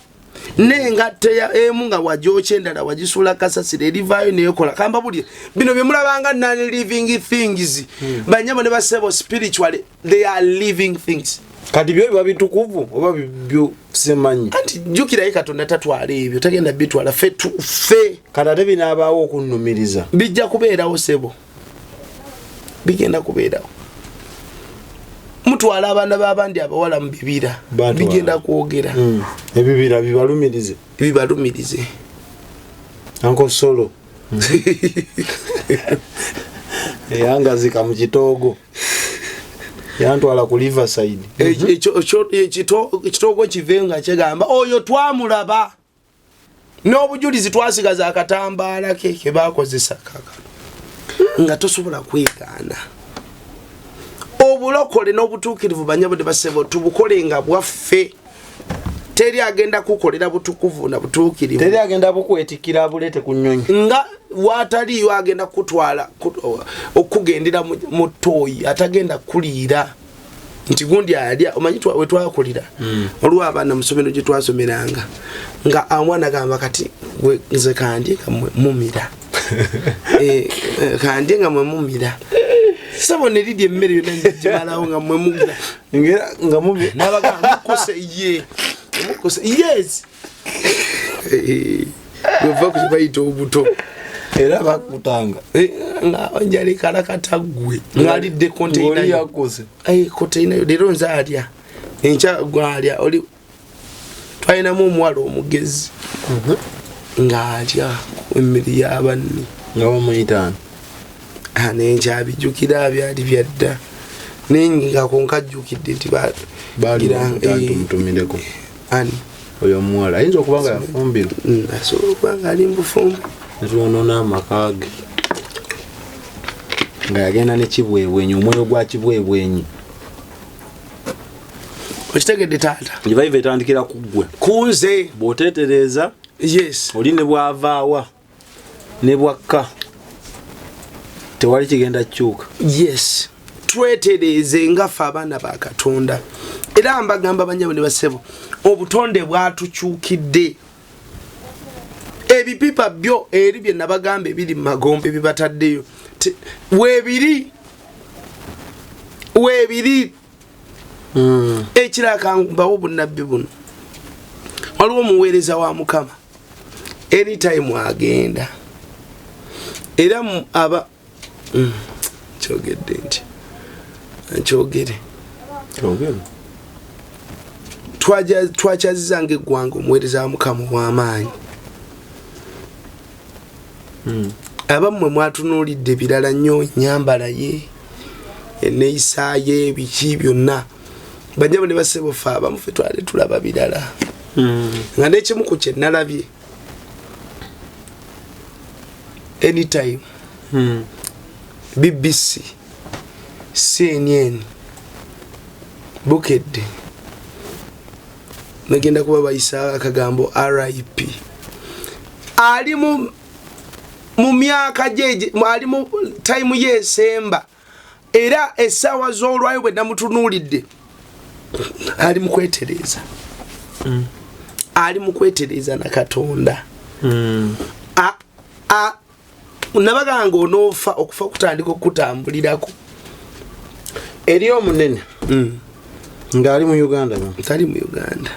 n'engatte emu nga wajoocha endala wagisuula kasasiro erivaayo neekola kamba buli bino bye mulabanga non-living things banyama ne basebo spiritually they are living things kati byo biba bitukuvu oba byo simanyi anti jukira Katonda tatwala ebyo tagenda bitwala ffe kati ate binaabaawo okunnumiriza bijja kubeerawo sebo bigenda kubeerawo mutwala abaana b'abandi abawala mu bibira bigenda kwogera ebibira bibalumirize Uncle Solo eyangazika mu kitoogo yantwala ku Riverside ekitoogo kivenga kyegamba oyo twamulaba n'obujulizi twasigaza akatambaala ke bakozesa kakano nga tosobola kwegaana obulokole n'obutuukirivu banyabo ne basebo tubukolenga bwaffe teri agenda kukolera butukuvu na butuukirivu teri agenda bukwetikira bulete ku nnyonyi nga wataliyo agenda kutwala okugendera mu toyi atagenda kuliira nti gundi alya omanyi we twakulira olwa abaana mu ssomero gye twasomeranga nga amwana gamba kati nze kandi nga mumira kandi nga mumira sabone lidi emmere yonna njimalawo nga mumira nga mumira n'abagamba mukose yes weva kubayita obuto era bakutanga nga njali kalakata gwe ngalidde container yakoze container leero nze alya enkya gwalya oli twalinamu omuwala omugezi ng'alya emmere y'abanne nga bamuyitaani nenkyabijjukira byali byadda nengako nkajjukidde nti mutumireko ani oyo omuwala ayinza okuba nga yafumbirwa asobola okuba nga ali mbufumbo netwonoona amaka ge nga yagenda ne kibwebwenyi omwoyo gwa kibwebwenyi okitegedde taata givaiva etandikira ku ggwe kunze bw'oteetereza yes oli ne bwavaawa ne bwakka tewali kigenda kukyuka yes twetereeze ngaffe abaana ba Katonda era mbagamba banyabo ne basebo obutonde bwatukyukidde ebipipa byo eri bye nabagamba ebiri mu magombe bibataddeyo weebiri ekiraka mbawo bunnabbi buno waliwo omuweereza wa Mukama anytime agenda era aba kyogedde nti nkyogere twakyaziza ng'eggwanga omuweereza wa Mukama w'amaanyi abammwe mwatunuulidde birala nnyo ennyambala ye enneeyisa ye biki byonna banyabo ne basebofa abamu ffe twali tulaba birala nga n'ekimu ku kye nalabye anytime BBC CNN bukedde nagenda kuba bayisa akagambo RIP ali mu myaka jeje ali mu time yesemba era esawa z'olwayo bwe namutunuulidde ali mu kwetereza ali mu kwetereza na Katonda nabaganga onoofa okufa kutandika okutambulirako eri omunene ng'ali mu Uganda tali mu Uganda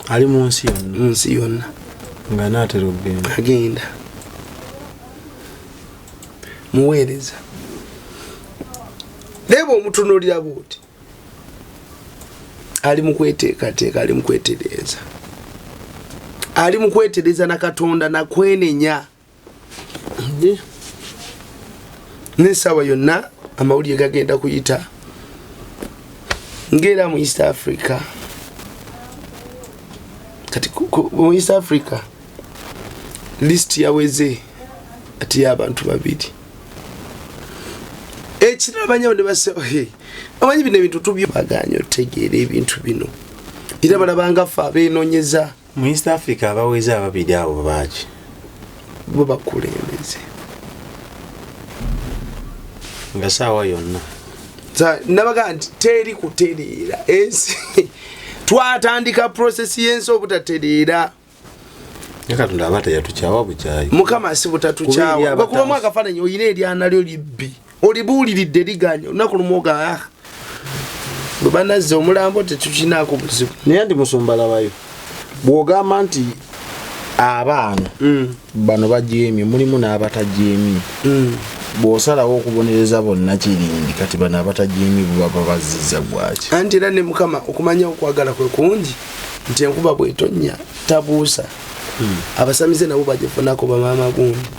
ali mu nsi yonna nga naatera agenda muweereza leba omutunuulira bwoti ali mu kweteekateeka ali mu kwetereza ali mu kwetereza na Katonda nakwenenya n'essaawa yonna amawulire gagenda kuyita ng'era mu East Africa kati mu East Africa list yaweze ati y'abantu babiri ekirabanya ne base amanyi bino ebintu tubyabaganya otegeera ebintu bino era balabanga ffe abeenonyeza mu East Africa abaweze ababiri abo baaki bo bakulembeze nga saawa yonna nabaga nti teri kutereera ensi twatandika process y'ensi obutatereera Katonda abata yatukyawa bukyayi Mukama si butatukyawa bakuba mwaka fananyi oyina eryana lyo libbi olibuuliridde liganya olunaku lumoga bwe banazze omulambo tetukinaako buzibu naye ndi musumbalabayo bw'ogamba nti abaana bano bajeemye mulimu n'abatajeemye bw'osalawo okubonereza bonna kirindi kati bano abatajeemye bwebaba bazizza gwaki anti era ne Mukama okumanya okwagala kwe kungi nti enkuba bw'etonnya tabuusa abasamize nabo bajefunako bamaama gundi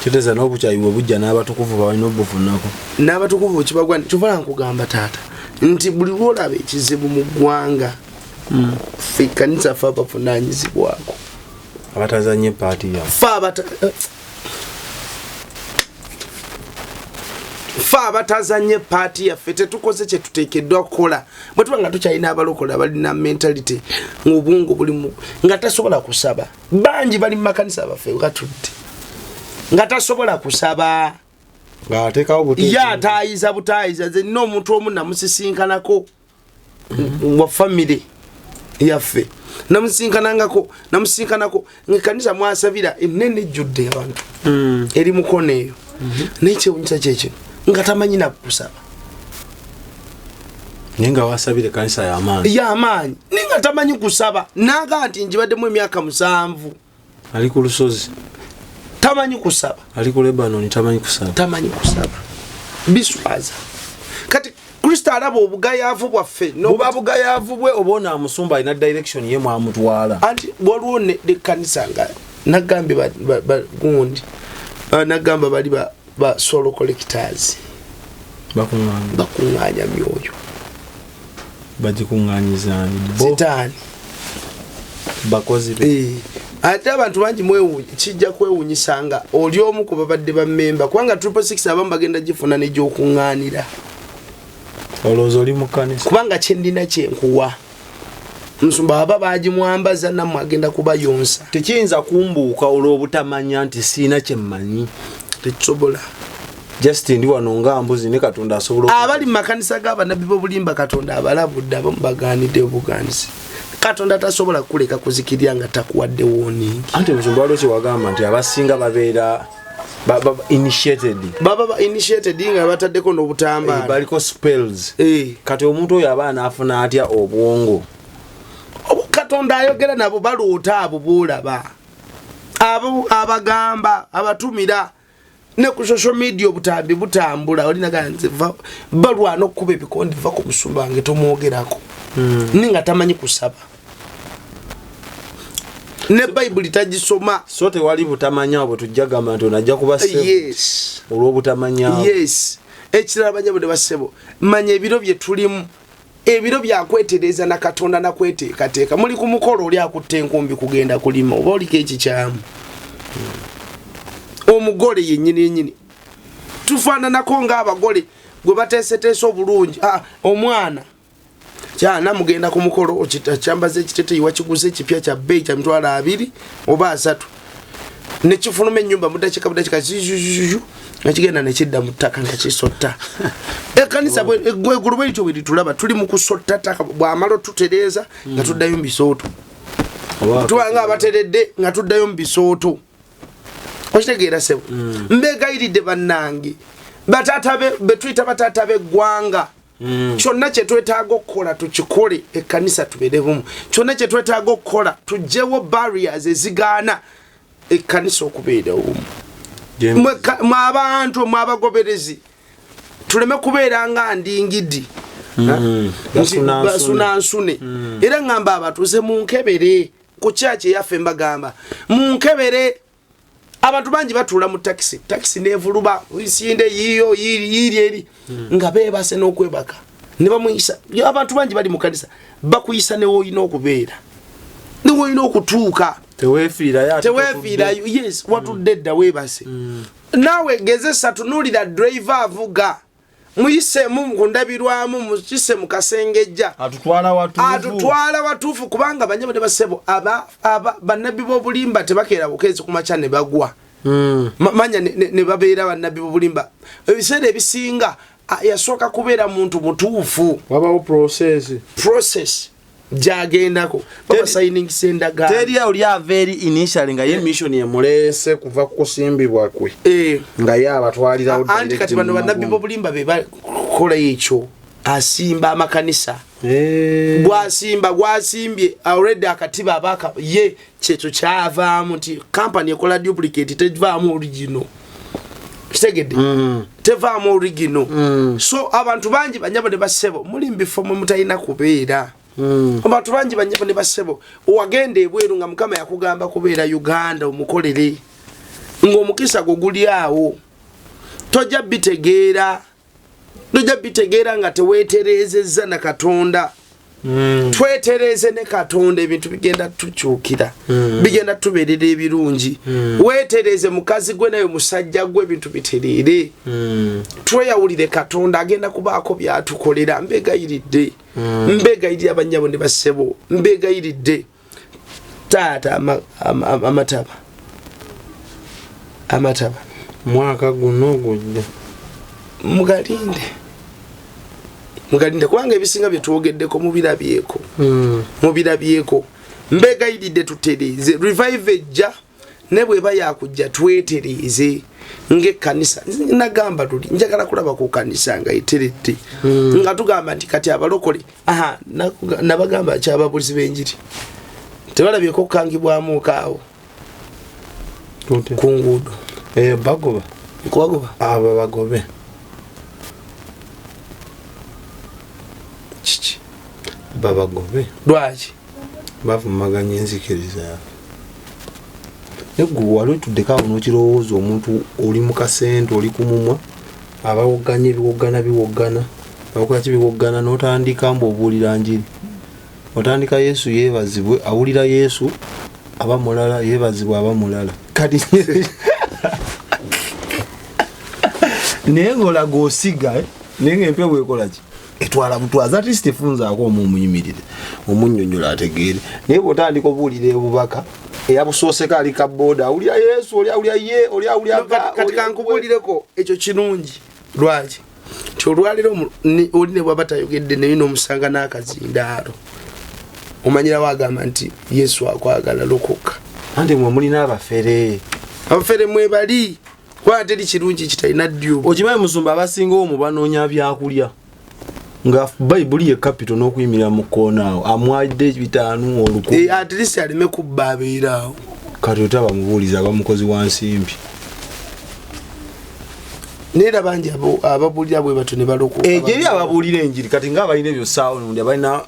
kiteeza n'obukyayi bwe bujja n'abatukuvu balina obufunako n'abatukuvu kibagwa kyova nkugamba taata nti buli lwolaba ekizibu mu ggwanga ffe ekkanisa ffe abavunaanyizibwako abatazanye paati yawe ffe abatazanye paati yaffe tetukoze kye tuteekeddwa kukola bwe tuba nga tukyalina abalokola balina mentality ng'obwongo bulimu nga tasobola kusaba bangi bali mu makanisa baffe gatudde nga tasobola kusaba yataayiza butaayiza ze nina omuntu omu namusisinkanako wa famire yaffe namusisinkanako ng'ekkanisa mwasabira enene ejjudde abantu eri mukono eyo naye kyewunyisa kyekyo nga tamanyi nakusaba naye nga wasabira ekkanisa y'amaanyi naye nga tamanyi kusaba naga nti njibaddemu emyaka 7 ali ku lusozi tamanyi kusaba ali ku Lebanon tamanyi kusaba biswaza kati ku Kristo alaba obugayaavu bwaffe buba bugayaavu bwe obona amusumba ina direction ye mwamutwala anti waliwo ne kanisa nga nagambe gundi nagamba bali ba solo collectors bakunganya myoyo bagikunganyizani sitani bakozi be ate abantu bangi mwewuunyi kijja kwewuunyisanga oli omu ku babadde bammemba kubanga 666 abamu bagenda gifuna n'egyokuŋŋaanira olowooza oli mu kkanisa kubanga kyendina kyenkuwa nsumba aba bagimwambaza nammwe agenda kubayonsa tekiyinza kumbuuka olw'obutamanya nti siina kyemmanyi tekisobola just ndi wano nga mbuzi ne Katonda asobola abali mu makanisa g'abannabbi b'obulimba Katonda abalabudde abamu bagaanidde obuganzi Katonda tasobola kuleka kuzikirya nga takuwadde warning anti musumba waliwo kyewagamba nti abasinga babeera initiated nga bataddeko n'obutambaala baliko spells kati omuntu oyo aba anaafuna atya obwongo Katonda ayogera nabo baloota abo boolaba abo abagamba abatumira ne ku social media obutambi butambula olina ganze balwana okukuba ebikondi va ku musumba wange tomwogerako ninga tamanyi kusaba ne Bible tagisoma so tewali butamanya bwe tujja gamba nti onajja kuba yes olw'obutamanya yes ekirala banyabo ne basebo manya ebiro bye tulimu ebiro byakwetereza na Katonda nakweteekateeka muli ku mukolo oli akutte enkumbi kugenda kulima oba oliko ekikyamu omugole yennyini tufaananako ng'abagole gwe bateeseteesa obulungi omwana kyana mugenda ku mukolo kyambaza ekiteteyi wakiguze ekipya kya bbeeyi kya mitwalo 2 oba 3 nekifuluma ennyumba mudakiika nakigenda nekidda mu ttaka nga kisotta ekkanisa gwegulu bwetyo bwe litulaba tuli mu kusotta ttaka bw'amala otutereeza nga tuddayo mu bisooto tuwanga abateredde nga tuddayo mu bisooto okitegeera sebo mbeegayiridde bannange bataata betuyita bataata b'eggwanga kyonna kye twetaaga okukola tukikole ekkanisa tubeere bumu kyonna kye twetaaga okukola tuggyewo barriers ezigaana ekkanisa okubeera bumu mwe abantu mwe abagoberezi tuleme kubeera nga ndingidi basunansune era ngamba abatuuze munkebere ku kyaki eyaffe mbagamba munkebere abantu bangi batuula mu taxi nevuluba isinde yiyo yiri eri nga beebase n'okwebaka ne bamuyisa abantu bangi bali mu kanisa bakuyisa ne woyina okubeera ne woyina okutuuka teweefiirayo yes watudde dda weebase naawe gezesa tunuulira driver avuga muyisemu kundabirwamu mukise mu kasengejja atutwala watuufu kubanga banyabo ne basebo bannabbi b'obulimba tebakeera bukeezi ku makya ne bagwa manya ne babeera bannabbi b'obulimba ebiseera ebisinga yasooka kubeera muntu mutuufu wabawo process jagendako baba signing sendagala teria oli averi initially nga ye mission yemuleese kuva kusimbibwa kwe nga ye abatwalira anti kati bano bannabbi b'obulimba be bakola ekyo asimba amakanisa gwasimbye already akatiba abaka ye kyekyo kyavaamu nti company ekola duplicate tevaamu original kitegedde tevaamu original so abantu bangi banyabo ne basebo muli mbifo mwe mutalina kubeera abantu bangi banyabo ne basebo wagenda ebweru nga mukama yakugamba kubeera Uganda omukolere ng'omukisa gwo guli awo tojja bitegeera nga teweeterezezza na Katonda twetereze ne Katonda ebintu bigenda tukyukira bigenda tubeerera ebirungi weetereze mukazi gwe nayo musajja gwe ebintu bitereere tweyawulire Katonda agenda kubaako byatukolera mbegayiridde abanyabo ne basebo mbegayiridde taata amataba mwaka guno gujja mugalinde kubanga ebisinga byetwogeddeko mubirabyeko mbegayiridde tutereeze revive ejja ne bweba yakujja twetereeze ng'ekkanisa nagamba tuli njagala kulaba ku kanisa nga iteredde nga tugamba nti kati abalokole nabagamba kyababulizi b'enjiri tebalabyeko okukangibwamu kaawo ku nguudo bagoba kubagoba abo bagobe babagobe lwaki bavumaganya enzikiriza negwe wali tuddekawo n'okirowooza omuntu oli mu kasente oli ku mumwa abawoganya biwogana bakola ki biwogana n'otandika mbu obuulira njiri otandika Yesu yeebazibwe awulira Yesu aba mulala yeebazibwe aba mulala kati naye ng'olaga osiga naye ng'empya bwekola ki etwala butwaza ati sitefunzaako omumuyimirire omunnyonnyola ategeere naye bw'otandika obuulira ebubaka eyabusooseka ali kabooda awulira Yesu oli awulira ye oli awulira kati kankubuulireko ekyo kirungi lwaki ti olwaliro oli ne bwaba tayogedde naye n'omusanga n'akazindaalo omanyira wagamba nti Yesu akwagala lokoka anti mwe mulina abafere mwebali kwa teri kirungi kitalina ddyo okimanyi musumba abasinga omu banoonya byakulya nga bayibuli ye capital n'okuyimira mu koona awo amwalidde 5 olukumi at least aleme kubba abeeraawo kati otaba mubuuliza abamukozi wa nsimbi neera bangi ababuulira bwe batyo ne balokoka eri ababuulira enjiri kati nga abalina ebyo saawo nundi abalina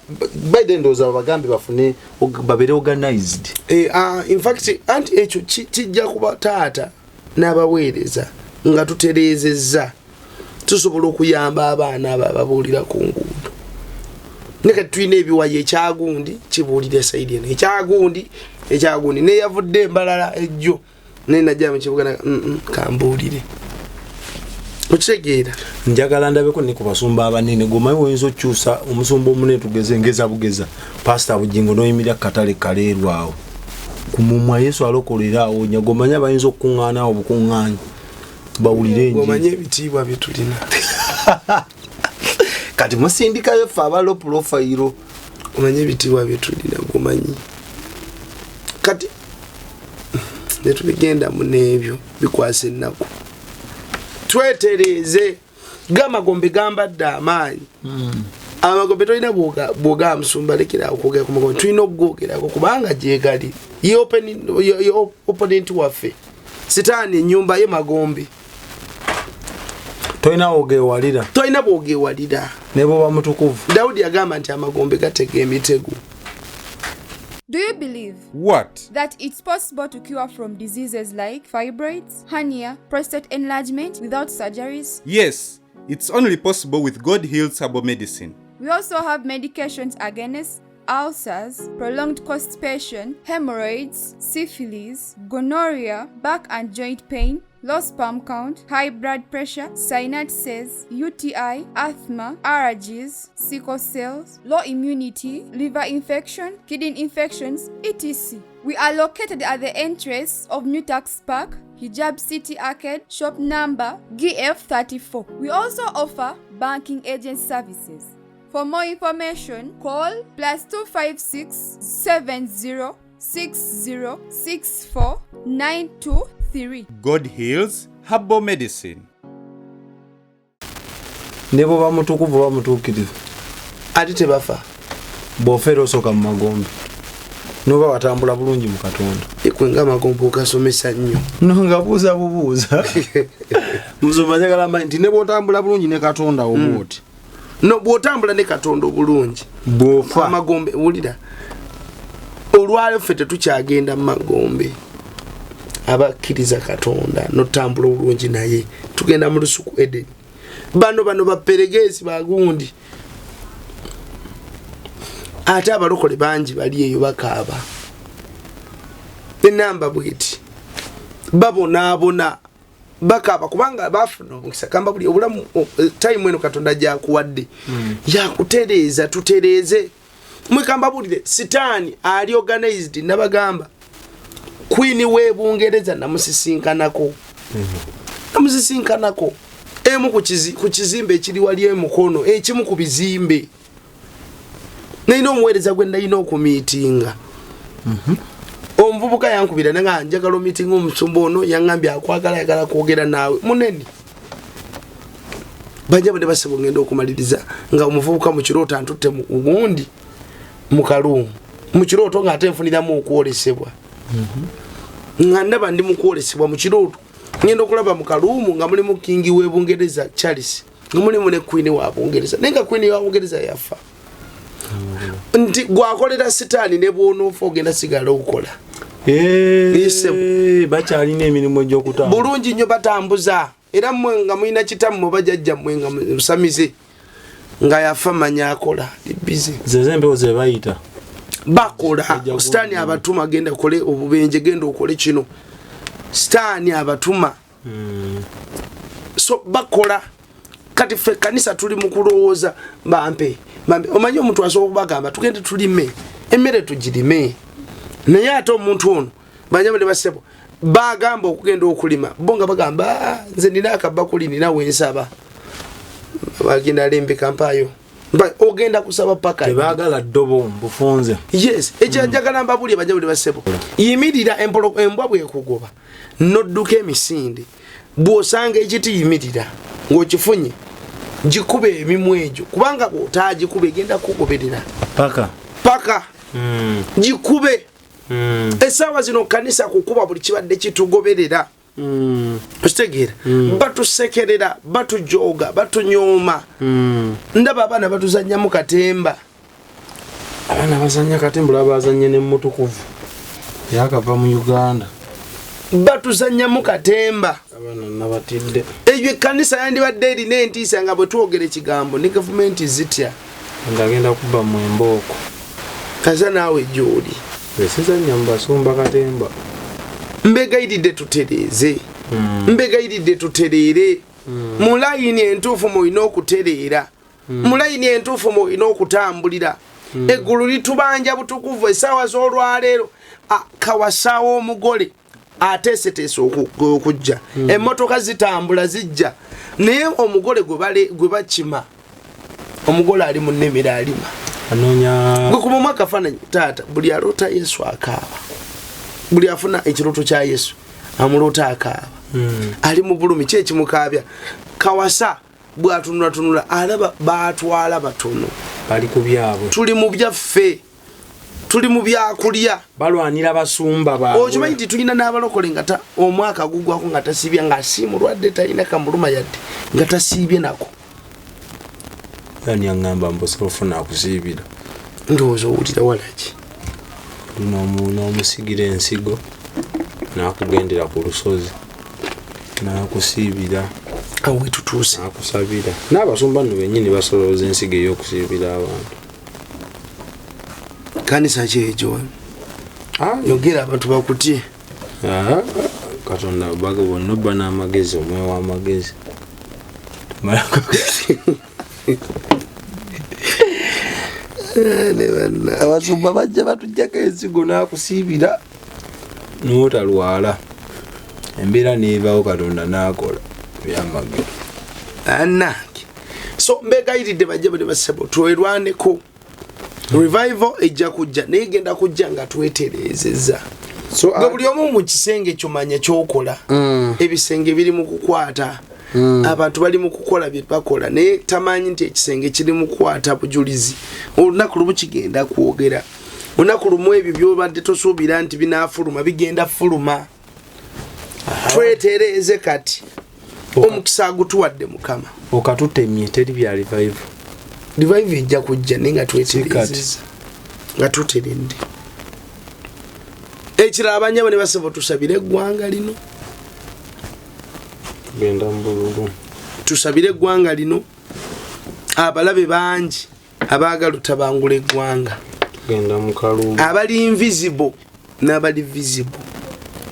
baide ndowooza babagambe bafune babeere organized in fact anti ekyo kijja kuba taata n'abaweereza nga tutereezezza tusobola okuyamba abaana abo ababuulira ku nguudo ne kati tulina ebiwayi ekyagundi kibuulira saidi eno ekyagundi neyavudde embalala ejjo naye najja mu kibuga kambuulire okitegeera njagala ndabeko ne ku basumba abanene gomayi woyinza okyusa omusumba omune tugeze ngeza bugeza pastor Bujingo n'oyimirira katale kaleerwawo ku mumwa Yesu alokolera awo nyagomanya bayinza okuŋŋaana obukuŋŋaanyi bawulire enjiri gomanye ebitiibwa bye tulina kati musindikayo ffe abalo profile omanye ebitiibwa bye tulina gomanyi kati netubigenda mu n'ebyo bikwasa ennaku twetereeze gamagombe gambadde amaanyi amagombe tolina bwoga musumba lekera okwogera ku magombe tulina okugoogerako kubanga gyegali ye opponent waffe sitaani ennyumba ye magombe tolina bwogewalira ne bwoba mutukuvu Dawudi yagamba nti amagombe gatega emitego. Do you believe that it's possible to cure from diseases like fibroids, hernia, prostate enlargement without surgeries? Yes, it's only possible with God Heals Herbal Medicine. We also have medications against ulcers, prolonged constipation, hemorrhoids, syphilis, gonorrhea, back and joint pain, low sperm count, high blood pressure, sinuses, UTI, asthma, allergies, sickle cells, low immunity, liver infection, kidney infections, etc. We are located at the entrance of New Tax Park, Hijab City Arcade, shop number GF34. We also offer banking agent services. For more information, call +256 70 60 64 923. God Heals Herbal Medicine. Nebo bamutukuvu bamutukirivu Ati tebafa. Bofero soka mu magombe. Noba watambula bulungi mu Katonda. Ekwenga magombe okasomesa nnyo. Nonga buuza. Muzoma njagala manti nebo otambula bulungi ne Katonda oboti. No bwotambula ne Katonda obulungi. Bofa amagombe wulira. Olwale ffe tetukyagenda mu magombe. Abakkiriza Katonda notambula obulungi naye tugenda mu lusuku Eden. Bano baperegezi bagundi. Ate abalokole bangi bali eyo bakaaba. Enamba bweti. Babona bakaaba kubanga bafuna omukisa kamba buli obulamu time eno Katonda gyakuwadde. Yakutereeza tutereeze. Mwekamba bulire sitaani ali organized nabagamba. Queen we Bungereza namusisinkanako. Namusisinkanako. Emu ku kizimbe ekiri wali emukono ekimu ku bizimbe. Naino omuweereza gwe ndayina okumiitinga. Omuvubuka yankubira nga njagala meeting omusumba ono yangambye akwagala kwogera naawe munene. Bajja bade basebo ngenda okumaliriza nga omuvubuka mu kirooto antutte mu ugundi mu kalumu. Mu kirooto nga ate nfuniramu okwolesebwa. Nga ndaba ndi mu kwolesebwa mu kirooto. Ngenda okulaba mu kalumu nga mulimu kingi we Bungereza Charles. Nga mulimu ne Queen wa Bungereza. Nenga Queen wa Bungereza yafa. nti gwakolera sitaani ne bwonoofa ogenda sigala okukola bakyalina emirimu gy'okutambula bulungi nnyo batambuza era mmwe nga mulina kitammwe bajajja mmwe nga musamize nga yafa manya akola bizi zeze empewo ze bayita bakola sitaani abatuma genda kole obubenje genda okole kino sitaani abatuma so bakola kati ffe kanisa tuli mu kulowooza bampe omanyi omuntu asobola okubagamba tugende tulime emmere tugirime naye ate omuntu ono banyama ne basebo bagamba okugenda okulima bo nga bagamba nze nina akabakuli nina wensaba bagenda lembe kampayo ogenda kusaba paka tebagala ddobo bufunze yes ekyanjagala mbabulye banyama ne basebo yimirira embwa bwekugoba nodduka emisinde bw'osanga ekiti yimirira ng'okifunye gikube emimu egyo kubanga bw'otaagikuba egenda kugoberera paka gikube essaawa zino kanisa kukuba buli kibadde kitugoberera okitegeera batusekerera batujooga batunyooma ndaba abaana batuzannyamu katemba abaana bazannya katemba olaba bazannye n'emmutukuvu yakava mu Uganda batuzannyamu katemba abaana nabatidde eyo ekkanisa yandibadde erina entiisa nga bwe twogera ekigambo ne gavumenti zitya ng'agenda kuba mu embooko kaza naawe gy'oli esizannya mu basumba katemba mbegayiridde tutereeze mbegayiridde tutereere mu layini entuufu mulina okutereera mu layini entuufu mulina okutambulira eggulu litubanja butukuvu essaawa z'olwaleero kawasaawo omugole ateeseteese okujja emmotoka zitambula zijja naye omugole gwe bakima omugole ali mu nnimiro alima gwe ku mumu akafaananyi taata buli aloota Yesu akaaba buli afuna ekirooto kya Yesu amuloota akaaba ali mu bulumi ki ekimukaabya kawasa bw'atunulatunula alaba baatwala batono bali ku byabwe tuli mu byaffe tuli mu byakulya balwanira basumba baabwe okimanyi nti tulina n'abalokole nga omwaka gugwako nga tasiibye nga asiimulwadde talina kamuluma yadde nga tasiibye nako yani aŋŋamba mbosobola ofuna akusiibira ndowooza owulira walaki n'omusigira ensigo n'akugendera ku lusozi n'akusiibira awo wetutuuse n'akusabira n'abasumba nno bennyini basolooza ensigo ey'okusiibira abantu kanisa kyekyo yogera abantu bakutye katonda baga bonna obba n'amagezi omwe w'amagezi abasumba bajja batujjako ensigo n'akusiibira n'otalwala embeera neebawo katonda n'akola byamagero anange so mbegayiridde bajja bali basabo twerwaneko revival ejja kujja naye genda kujja nga twetereezezza nga buli omu mu kisenge kyomanya kyokola ebisenge biri mu kukwata abantu bali mu kukola bye bakola naye tamanyi nti ekisenge kiri mu kukwata bujulizi olunaku lumu kigenda kwogera olunaku lumu ebyo byobadde tosuubira nti binaafuluma bigenda fuluma twetereeze kati omukisa agutuwadde mukama okatutemye teri bya revival ejja kujja naye nga twetereezeza nga tuteredde ekirala abanyama ne basaba tusabire eggwanga lino genda mbululu tusabire eggwanga lino abalabe bangi abaagala otabangula eggwanga genda mukalu abali invisible n'abali visible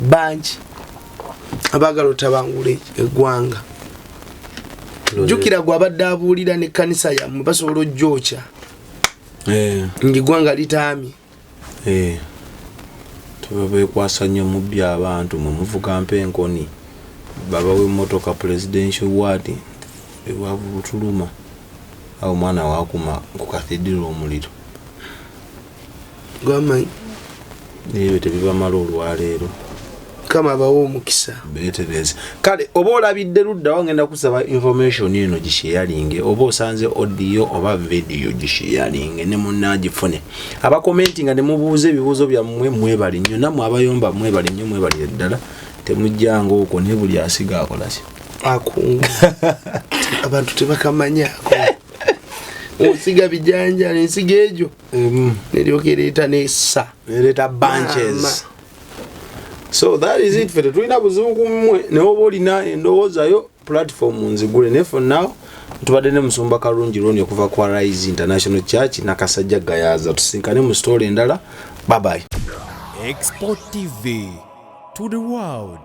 bangi abaagala otabangula eggwanga jjukira gwe abadde abuulira n'ekkanisa yammwe basobola ojjookya ng'eggwanga litaamye tebabeekwasa nnyo mubbi abantu mwe muvuga mpenkoni babawe emmotoka presidential ward ewabutuluma awo omwana waakuma ku kathedral omuliro gwamanyi ebyo tebibamala olwaleero kama abawo omukisa beetereze kale oba olabidde luddawo ngenda kusaba information eno gisheyalinge oba osanze audio oba video gisheyalinge ne munnagifune abakomenti nga ne mubuuza ebibuuzo byammwe mwebali nnyo nammwe abayomba mwebali nnyo mwebali eddala temujjanga okwo ne buli asiga akola ki akunga abantu tebakamanyako Osiga bijanja nsiga ejo. Neryokereta nessa. Nereta bunches. So that is it for the twina buzibu kumwe ne oba olina endowooza yo platform nzigule ne for now tubadde ne Musumba Kalungi Ronnie okuva kwa Rise International Church na Kasajja Gayaza tusinkane mu story endala. Bye bye. Export TV to the world.